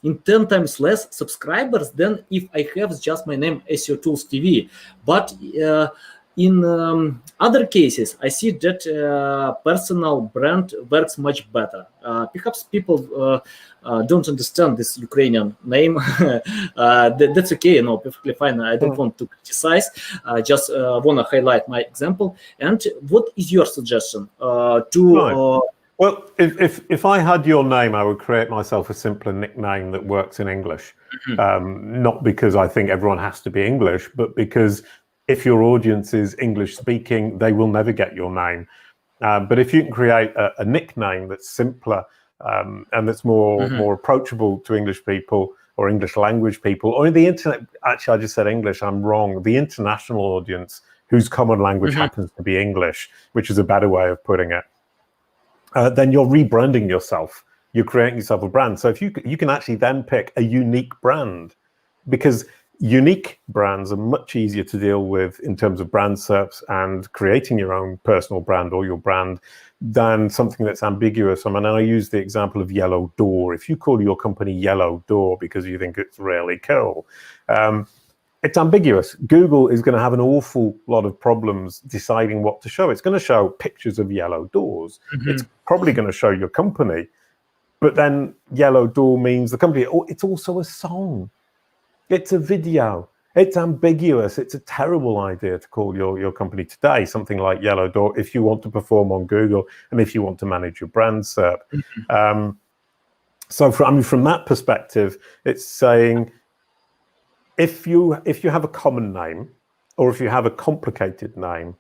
in 10 times less subscribers than if I have just my name SEO Tools TV. But in other cases, I see that personal brand works much better. Perhaps people don't understand this Ukrainian name. That's okay, perfectly fine. I don't want to criticize. Just want to highlight my example. And what is your suggestion to? Well, if I had your name, I would create myself a simpler nickname that works in English. Not because I think everyone has to be English, but because if your audience is English speaking, they will never get your name. But if you can create a nickname that's simpler and that's more approachable to English people or English language people, or in the internet, actually I just said English, I'm wrong, the international audience whose common language happens to be English, which is a better way of putting it, then you're rebranding yourself. You're creating yourself a brand. So if you can actually then pick a unique brand, because unique brands are much easier to deal with in terms of brand SERPs and creating your own personal brand or your brand than something that's ambiguous. I mean, I use the example of Yellow Door. If you call your company Yellow Door because you think it's really cool, it's ambiguous. Google is going to have an awful lot of problems deciding what to show. It's going to show pictures of yellow doors. It's probably going to show your company, but then Yellow Door means the company. It's also a song. It's a video. It's ambiguous. It's a terrible idea to call your company today something like Yellow Door if you want to perform on Google and if you want to manage your brand SERP. So from that perspective, it's saying if you have a common name or if you have a complicated name,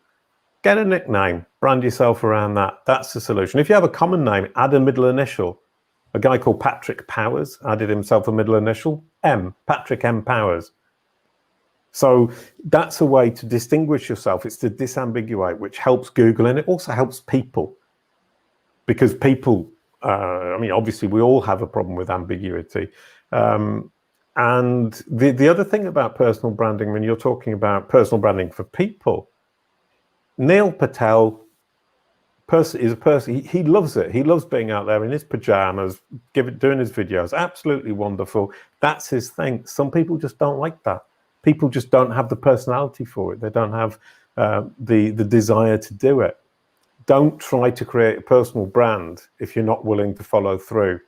get a nickname, brand yourself around that. That's the solution. If you have a common name, add a middle initial. A guy called Patrick Powers added himself a middle initial, M, Patrick M. Powers. So that's a way to distinguish yourself. It's to disambiguate, which helps Google, and it also helps people. Because people, obviously we all have a problem with ambiguity. And the other thing about personal branding, when you're talking about personal branding for people, Neil Patel is a person, he loves it. He loves being out there in his pajamas, doing his videos. Absolutely wonderful. That's his thing. Some people just don't like that. People just don't have the personality for it. They don't have the desire to do it. Don't try to create a personal brand if you're not willing to follow through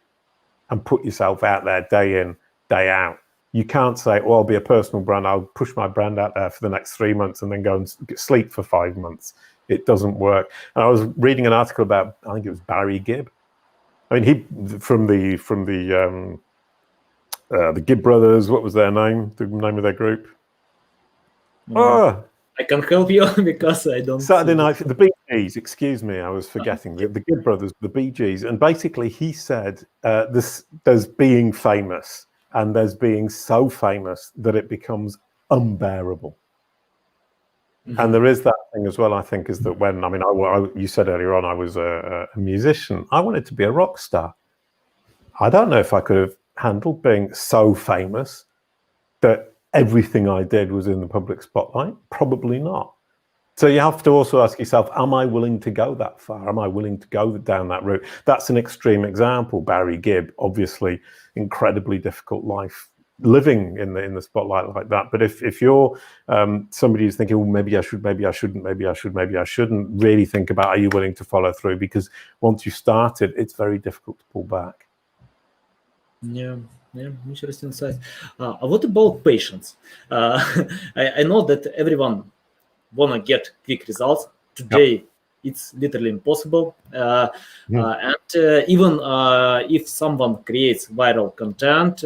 and put yourself out there day in, day out. You can't say, well, I'll be a personal brand. I'll push my brand out there for the next 3 months and then go and sleep for 5 months. It doesn't work. And I was reading an article about, I think it was Barry Gibb. I mean, he from the Gibb brothers. What was their name? The name of their group? I can help you because I don't. Saturday Night, the Bee Gees. Excuse me, I was forgetting the Gibb brothers, the Bee Gees. And basically, he said there's being famous, and there's being so famous that it becomes unbearable. And there is that thing as well, I think, is that when, you said earlier on, I was a musician. I wanted to be a rock star. I don't know if I could have handled being so famous that everything I did was in the public spotlight. Probably not. So you have to also ask yourself, am I willing to go that far? Am I willing to go down that route? That's an extreme example. Barry Gibb, obviously, incredibly difficult life, living in the spotlight like that. But if you're somebody who's thinking, oh, maybe I should, maybe I shouldn't, maybe I should, maybe I shouldn't, really think about, are you willing to follow through? Because once you started, it's very difficult to pull back. Yeah, interesting insight. What about patience? I know that everyone wanna get quick results today. it's literally impossible. And even if someone creates viral content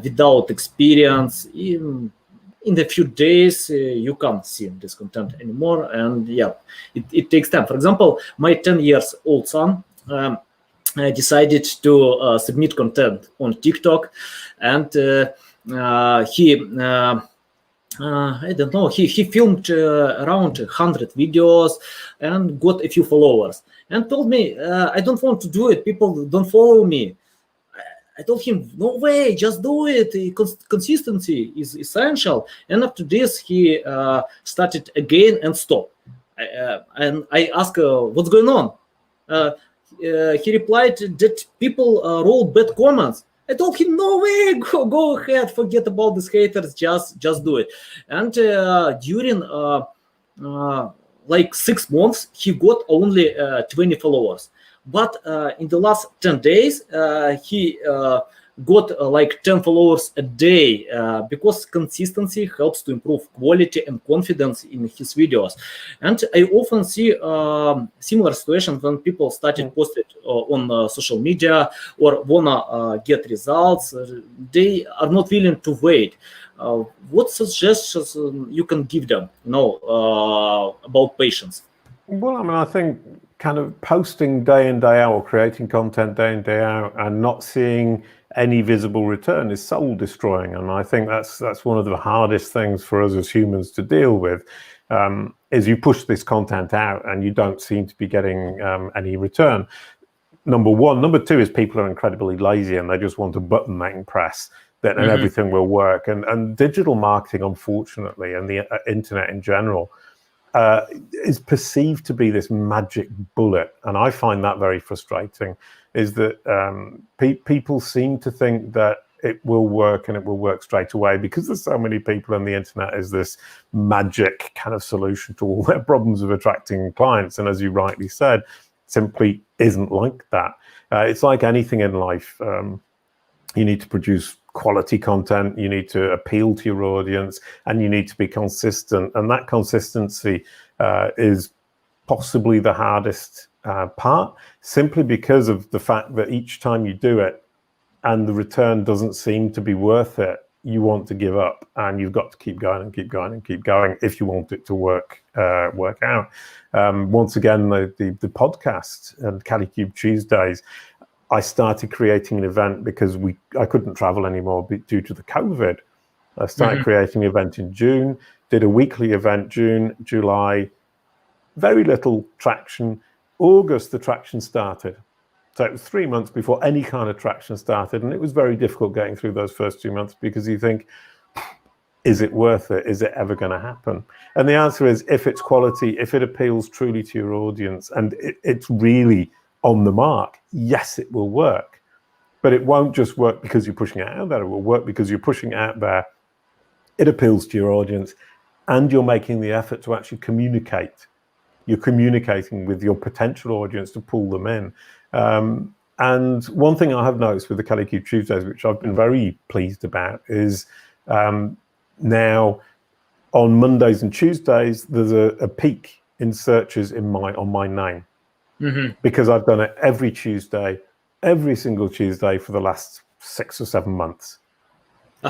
without experience, in a few days you can't see this content anymore. And yeah, it takes time. For example, my 10-year-old son decided to submit content on TikTok, and he I don't know, he filmed around 100 videos and got a few followers, and told me, I don't want to do it, people don't follow me. I told him, no way, just do it. Consistency is essential. And after this, he started again and stopped. And I asked, what's going on? He replied that people wrote bad comments. I told him, no way, go ahead, forget about these haters, just do it. And during like 6 months, he got only 20 followers. But in the last 10 days, he got like 10 followers a day because consistency helps to improve quality and confidence in his videos. And I often see similar situations when people started posting on social media or wanna get results. They are not willing to wait. What suggestions you can give them, about patience? Well, I mean, I think kind of posting day in, day out, or creating content day in, day out, and not seeing any visible return is soul destroying. And I think that's one of the hardest things for us as humans to deal with, is you push this content out and you don't seem to be getting any return. Number one. Number two is people are incredibly lazy and they just want a button they can press that and everything will work. And digital marketing, unfortunately, and the internet in general, is perceived to be this magic bullet, and I find that very frustrating. Is that people seem to think that it will work and it will work straight away because there's so many people, and the internet is this magic kind of solution to all their problems of attracting clients. And as you rightly said, simply isn't like that. It's like anything in life. You need to produce quality content, you need to appeal to your audience, and you need to be consistent. And that consistency is possibly the hardest part, simply because of the fact that each time you do it and the return doesn't seem to be worth it, you want to give up, and you've got to keep going and keep going and keep going if you want it to work out. Once again, the podcast and Kalicube Tuesdays, I started creating an event because I couldn't travel anymore due to the COVID. I started creating an event in June, did a weekly event, June, July, very little traction. August, the traction started. So it was 3 months before any kind of traction started. And it was very difficult getting through those first 2 months because you think, is it worth it? Is it ever going to happen? And the answer is, if it's quality, if it appeals truly to your audience, and it's really on the mark, yes, it will work. But it won't just work because you're pushing it out there. It will work because you're pushing it out there. It appeals to your audience, and you're making the effort to actually communicate. You're communicating with your potential audience to pull them in. And one thing I have noticed with the Kalicube Tuesdays, which I've been very pleased about, is now on Mondays and Tuesdays, there's a peak in searches on my name. Because I've done it every Tuesday, every single Tuesday for the last 6 or 7 months.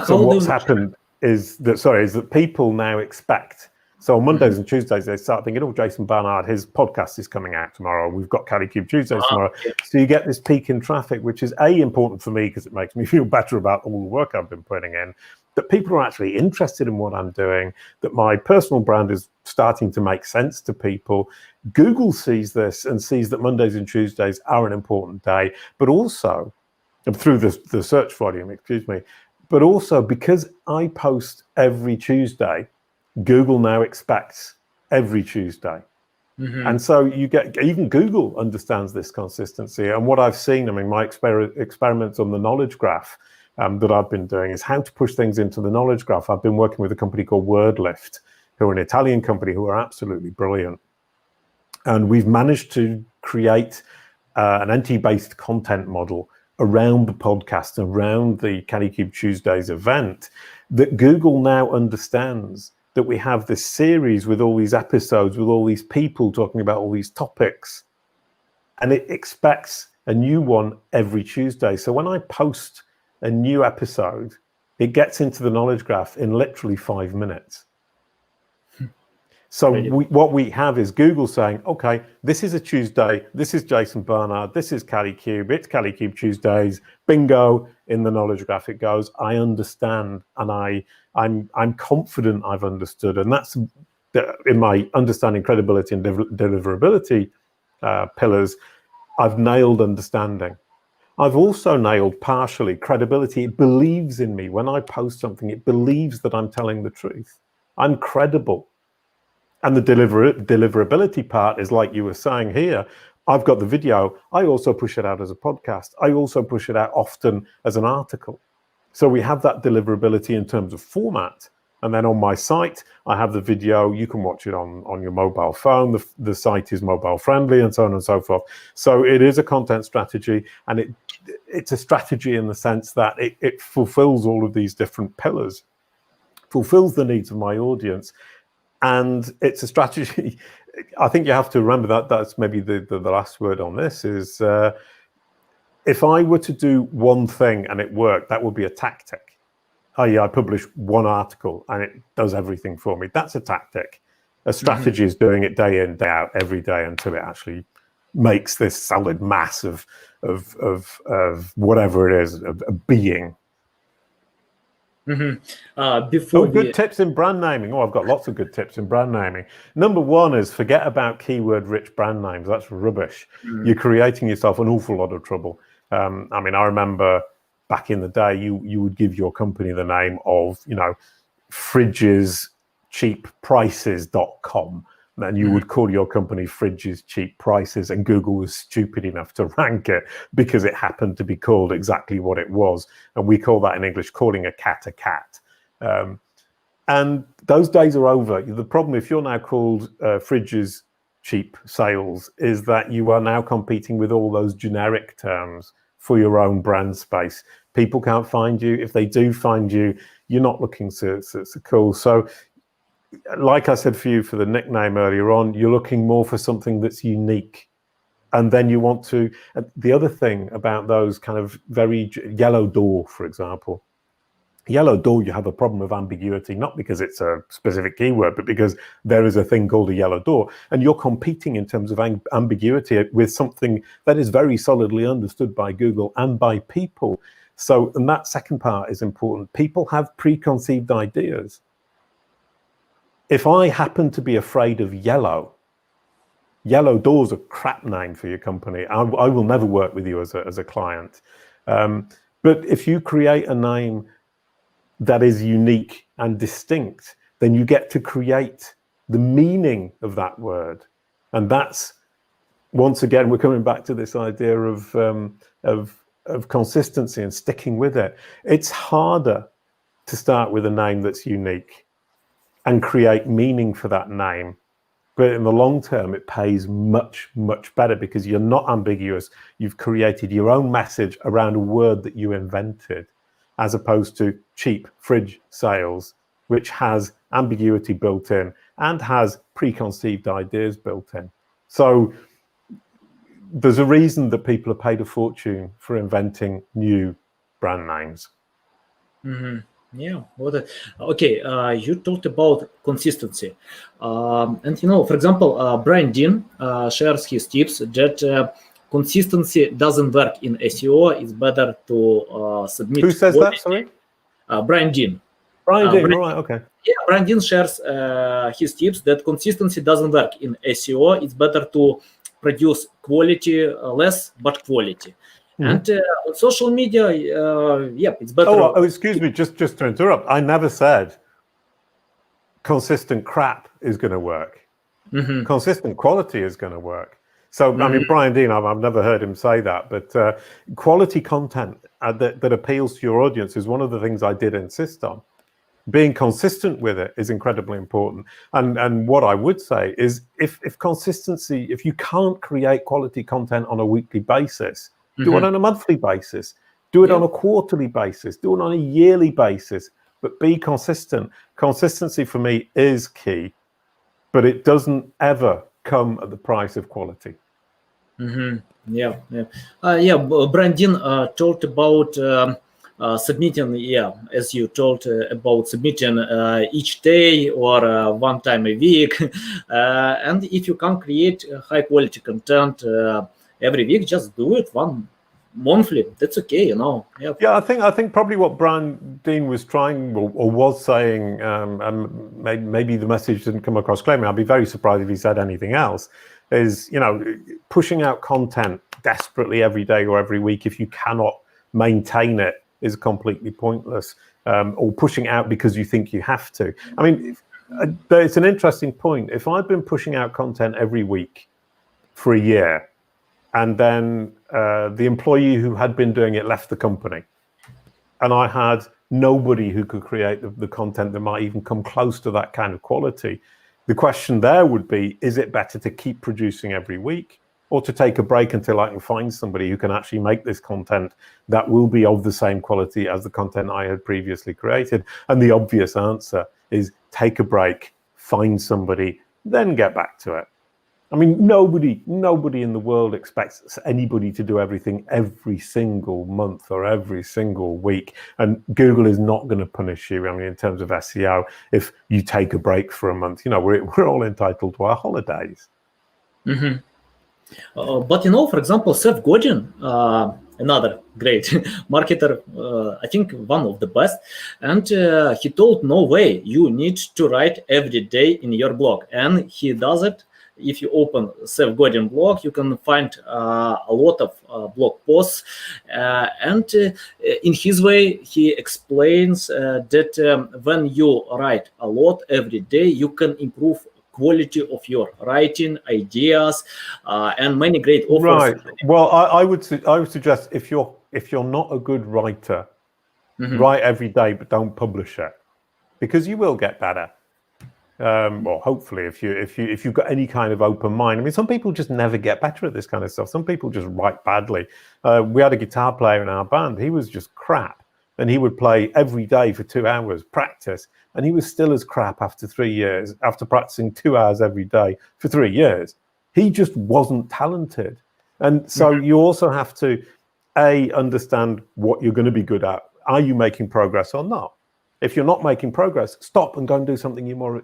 So what's happened is that people now expect. So on Mondays and Tuesdays, they start thinking, oh, Jason Barnard, his podcast is coming out tomorrow. We've got Kalicube Tuesdays tomorrow. Yeah. So you get this peak in traffic, which is important for me because it makes me feel better about all the work I've been putting in, that people are actually interested in what I'm doing, that my personal brand is starting to make sense to people. Google sees this and sees that Mondays and Tuesdays are an important day, but also through the search volume, but also because I post every Tuesday, Google now expects every Tuesday. And so you get, even Google understands this consistency. And what I've seen, I mean, my experiments on the knowledge graph that I've been doing is how to push things into the knowledge graph. I've been working with a company called WordLift, who are an Italian company who are absolutely brilliant. And we've managed to create an entity-based content model around the podcast, around the Kalicube Tuesdays event, that Google now understands that we have this series with all these episodes, with all these people talking about all these topics, and it expects a new one every Tuesday. So when I post a new episode, it gets into the knowledge graph in literally 5 minutes. So what we have is Google saying, okay, this is a Tuesday, this is Jason Barnard, this is Kalicube, it's Kalicube Tuesdays, bingo, in the knowledge graph it goes. I understand, and I'm confident I've understood, and that's in my understanding, credibility, and deliverability pillars. I've nailed understanding. I've also nailed partially credibility. It believes in me. When I post something, it believes that I'm telling the truth. I'm credible. And the deliverability part is like you were saying here. I've got the video. I also push it out as a podcast. I also push it out often as an article. So we have that deliverability in terms of format. And then on my site, I have the video. You can watch it on your mobile phone. The site is mobile friendly and so on and so forth. So it is a content strategy, and it's a strategy in the sense that it fulfills all of these different pillars, fulfills the needs of my audience. And it's a strategy. I think you have to remember that that's maybe the last word on this is, if I were to do one thing and it worked, that would be a tactic. I publish one article and it does everything for me. That's a tactic. A strategy is doing it day in, day out, every day until it actually makes this solid mass of whatever it is, of being. Good tips in brand naming. I've got lots of good tips in brand naming. Number one is forget about keyword-rich brand names. That's rubbish. You're creating yourself an awful lot of trouble. I remember back in the day, you would give your company the name of, fridgescheapprices.com. And you would call your company Fridges Cheap Prices, and Google was stupid enough to rank it because it happened to be called exactly what it was. And we call that in English calling a cat a cat. And those days are over. The problem, if you're now called Fridges Cheap Sales, is that you are now competing with all those generic terms for your own brand space. People can't find you. If they do find you, you're not looking so cool. So like I said for you for the nickname earlier on, you're looking more for something that's unique. And then you want to, the other thing about those kind of very yellow door, for example, yellow door, you have a problem of ambiguity, not because it's a specific keyword, but because there is a thing called a yellow door. And you're competing in terms of ambiguity with something that is very solidly understood by Google and by people. So, and that second part is important. People have preconceived ideas. If I happen to be afraid of yellow door's a crap name for your company. I will never work with you as a client. But if you create a name that is unique and distinct, then you get to create the meaning of that word. And that's, once again, we're coming back to this idea of consistency and sticking with it. It's harder to start with a name that's unique and create meaning for that name. But in the long term, it pays much, much better because you're not ambiguous. You've created your own message around a word that you invented, as opposed to cheap fridge sales, which has ambiguity built in and has preconceived ideas built in. So there's a reason that people are paid a fortune for inventing new brand names. Yeah. Okay. You talked about consistency, and for example, Brian Dean shares his tips that consistency doesn't work in SEO. It's better to submit. Who says that? Sorry, Brian Dean. Brian Dean. Right. Okay. Yeah, Brian Dean shares his tips that consistency doesn't work in SEO. It's better to produce quality less, but quality. And on social media, it's better. Oh, excuse me, just to interrupt. I never said consistent crap is going to work. Consistent quality is going to work. So, I mean, Brian Dean, I've never heard him say that, but quality content that appeals to your audience is one of the things I did insist on. Being consistent with it is incredibly important. And what I would say is if consistency, if you can't create quality content on a weekly basis, do it on a monthly basis, do it on a quarterly basis, do it on a yearly basis, but be consistent. Consistency for me is key, but it doesn't ever come at the price of quality. Yeah. Brandon talked about submitting, as you told about submitting each day or one time a week. And if you can create high quality content every week, just do it one monthly. That's okay, Yeah, I think probably what Brandon was trying or was saying, and maybe the message didn't come across clearly. I'd be very surprised if he said anything else. Is pushing out content desperately every day or every week if you cannot maintain it is completely pointless. Or pushing out because you think you have to. I mean, it's an interesting point. If I'd been pushing out content every week for a year, and then the employee who had been doing it left the company, and I had nobody who could create the content that might even come close to that kind of quality, the question there would be, is it better to keep producing every week or to take a break until I can find somebody who can actually make this content that will be of the same quality as the content I had previously created? And the obvious answer is take a break, find somebody, then get back to it. I mean, nobody in the world expects anybody to do everything every single month or every single week. And Google is not going to punish you, I mean, in terms of SEO, if you take a break for a month. We're all entitled to our holidays. But for example, Seth Godin, another great marketer, I think one of the best, and he told, no way, you need to write every day in your blog, and he does it. If you open Seth Godin blog, you can find a lot of blog posts, and in his way, he explains that when you write a lot every day, you can improve quality of your writing, ideas, and many great offers. Right. Well, I would suggest if you're not a good writer, write every day, but don't publish it, because you will get better. Well, hopefully, if you've got any kind of open mind. I mean, some people just never get better at this kind of stuff. Some people just write badly. We had a guitar player in our band. He was just crap, and he would play every day for 2 hours, practice, and he was still as crap after 3 years, after practicing 2 hours every day for 3 years. He just wasn't talented. And so you also have to, understand what you're going to be good at. Are you making progress or not? If you're not making progress, stop and go and do something you're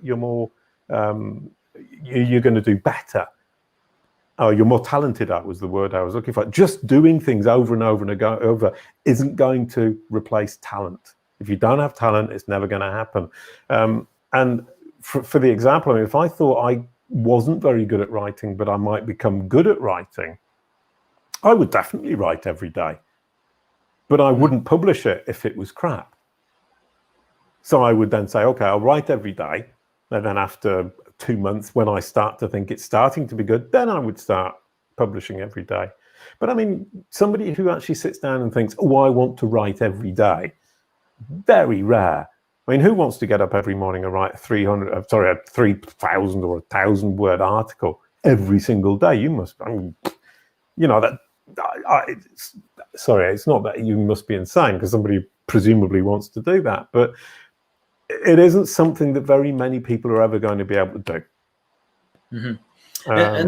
going to do better. Oh, you're more talented at was the word I was looking for. Just doing things over and over and over isn't going to replace talent. If you don't have talent, it's never going to happen. And for the example, I mean, if I thought I wasn't very good at writing, but I might become good at writing, I would definitely write every day. But I wouldn't publish it if it was crap. So I would then say, okay, I'll write every day. And then after 2 months, when I start to think it's starting to be good, then I would start publishing every day. But I mean, somebody who actually sits down and thinks, oh, I want to write every day, very rare. I mean, who wants to get up every morning and write a 3,000 or 1,000 word article every single day? You must, it's not that you must be insane, because somebody presumably wants to do that, but it isn't something that very many people are ever going to be able to do. I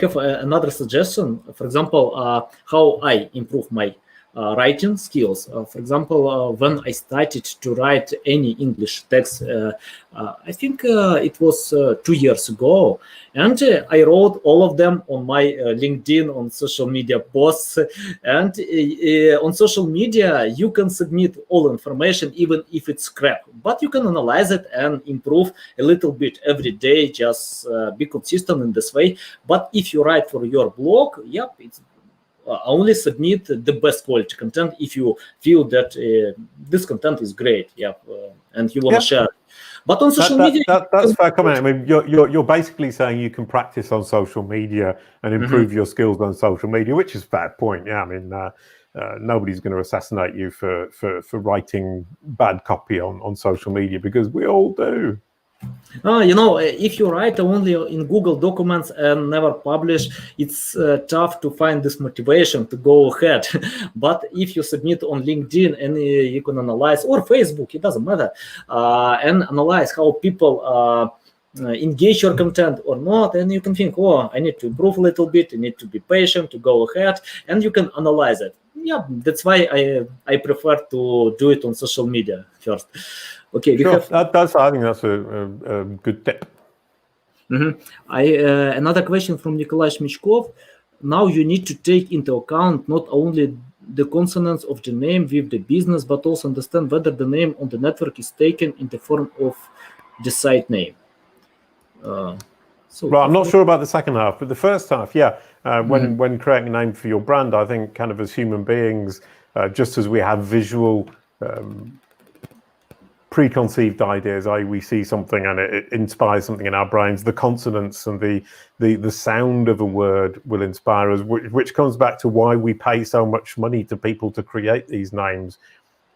have another suggestion. For example, how I improve my writing skills. For example, when I started to write any English text, I think it was 2 years ago, and I wrote all of them on my LinkedIn, on social media posts, and on social media you can submit all information, even if it's crap, but you can analyze it and improve a little bit every day. Just be consistent in this way. But if you write for your blog, it's only submit the best quality content if you feel that this content is great, and you want to share. But on social media, that's fair comment. I mean, you're basically saying you can practice on social media and improve your skills on social media, which is a fair point. Yeah, I mean, nobody's going to assassinate you for writing bad copy on social media, because we all do. If you write only in Google Documents and never publish, it's tough to find this motivation to go ahead. But if you submit on LinkedIn and you can analyze, or Facebook, it doesn't matter, and analyze how people engage your content or not, and you can think, oh, I need to improve a little bit, I need to be patient to go ahead, and you can analyze it. Yeah, that's why I prefer to do it on social media first. Okay, sure. I think that's a good tip. Another question from Nikolai Shmichkov. Now you need to take into account not only the consonants of the name with the business, but also understand whether the name on the network is taken in the form of the site name. Well, I'm not sure about the second half, but the first half, yeah. When creating a name for your brand, I think kind of as human beings, just as we have visual preconceived ideas, we see something and it inspires something in our brains, the consonants and the sound of a word will inspire us, which comes back to why we pay so much money to people to create these names,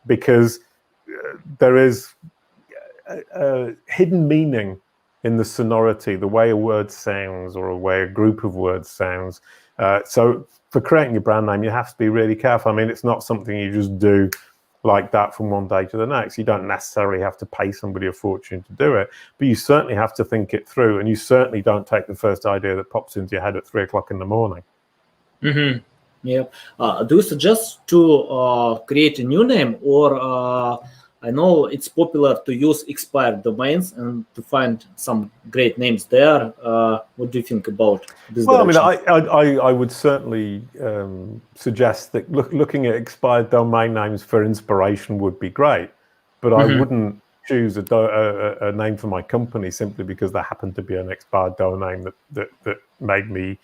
because there is a hidden meaning in the sonority, the way a word sounds or a way a group of words sounds. So for creating your brand name, you have to be really careful. I mean, it's not something you just do like that from one day to the next. You don't necessarily have to pay somebody a fortune to do it, but you certainly have to think it through, and you certainly don't take the first idea that pops into your head at 3 o'clock in the morning. Yeah. Do you suggest to create a new name, or I know it's popular to use expired domains and to find some great names there. What do you think about this? Well, direction? I mean, I would certainly suggest that looking at expired domain names for inspiration would be great, but I wouldn't choose a name for my company simply because there happened to be an expired domain that made me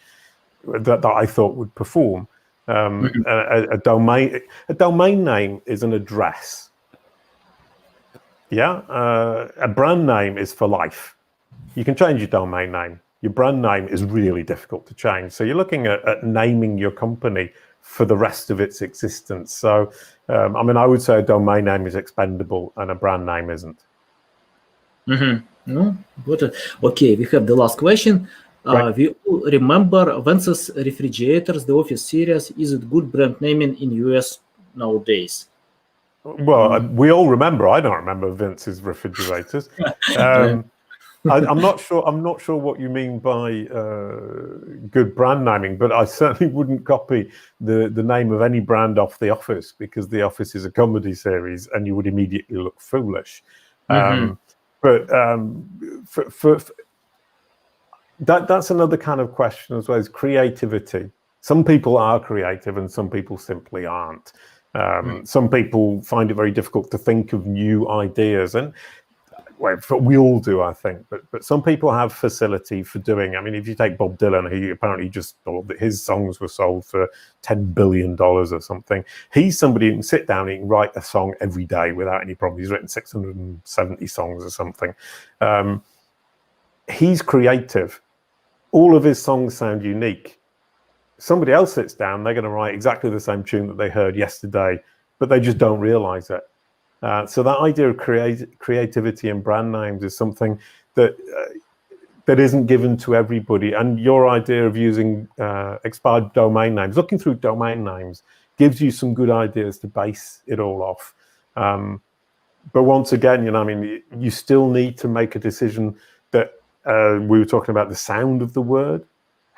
that I thought would perform. A domain name is an address. Yeah, a brand name is for life. You can change your domain name. Your brand name is really difficult to change. So you're looking at naming your company for the rest of its existence. So, I mean, I would say a domain name is expendable and a brand name isn't. No, good. Okay, we have the last question. Right. We all remember Vance's refrigerators, the Office series. Is it good brand naming in US nowadays? Well, we all remember. I don't remember Vince's refrigerators. I'm not sure. I'm not sure what you mean by good brand naming, but I certainly wouldn't copy the name of any brand off The Office, because The Office is a comedy series, and you would immediately look foolish. But that's another kind of question as well, as creativity. Some people are creative, and some people simply aren't. Some people find it very difficult to think of new ideas, and well, we all do, I think. But some people have facility for doing. I mean, if you take Bob Dylan, he apparently just thought that his songs were sold for $10 billion or something. He's somebody who can sit down and write a song every day without any problem. He's written 670 songs or something. He's creative. All of his songs sound unique. Somebody else sits down, they're going to write exactly the same tune that they heard yesterday, but they just don't realize it. So that idea of creativity in brand names is something that isn't given to everybody. And your idea of using expired domain names, looking through domain names, gives you some good ideas to base it all off. But once again, I mean, you still need to make a decision that we were talking about the sound of the word.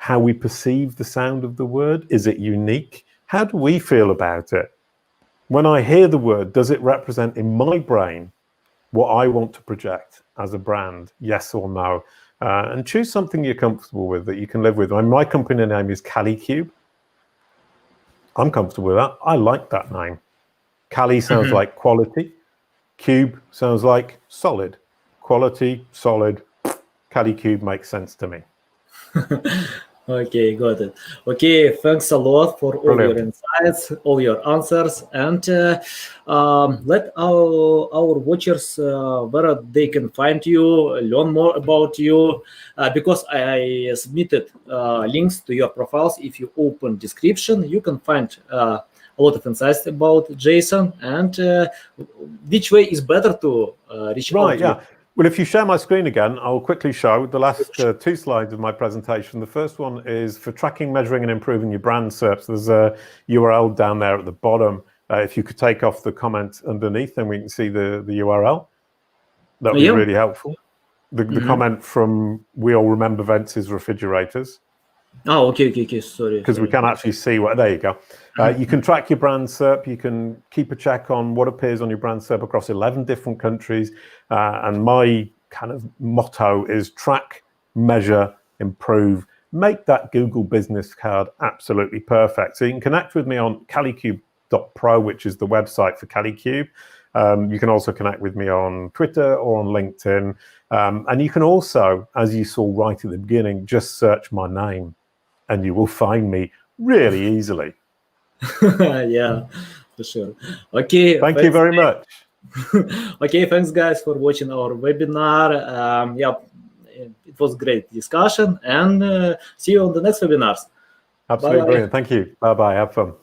How we perceive the sound of the word. Is it unique? How do we feel about it? When I hear the word, does it represent in my brain what I want to project as a brand? Yes or no? And choose something you're comfortable with, that you can live with. My company name is Kalicube. I'm comfortable with that. I like that name. Kali sounds like quality. Cube sounds like solid. Quality, solid. Kalicube makes sense to me. Okay, got it. Okay, thanks a lot for all your insights, all your answers, and let our watchers where they can find you, learn more about you, because I submitted links to your profiles. If you open description, you can find a lot of insights about Jason and which way is better to reach out to you. Well, if you share my screen again, I'll quickly show the last 2 slides of my presentation. The first one is for tracking, measuring, and improving your brand SERPs. There's a URL down there at the bottom. If you could take off the comment underneath, then we can see the URL. That would be really helpful. The comment from We All Remember Ventz's refrigerators. Oh, okay, sorry. Because we can actually see what, there you go. You can track your brand SERP. You can keep a check on what appears on your brand SERP across 11 different countries. And my kind of motto is track, measure, improve, make that Google business card absolutely perfect. So you can connect with me on Kalicube.pro, which is the website for Kalicube. You can also connect with me on Twitter or on LinkedIn. And you can also, as you saw right at the beginning, just search my name and you will find me really easily. Yeah, for sure. Okay. Thank you very much. Okay, thanks guys for watching our webinar. Yeah, it was great discussion, and see you on the next webinars. Absolutely brilliant. Thank you. Bye-bye. Have fun.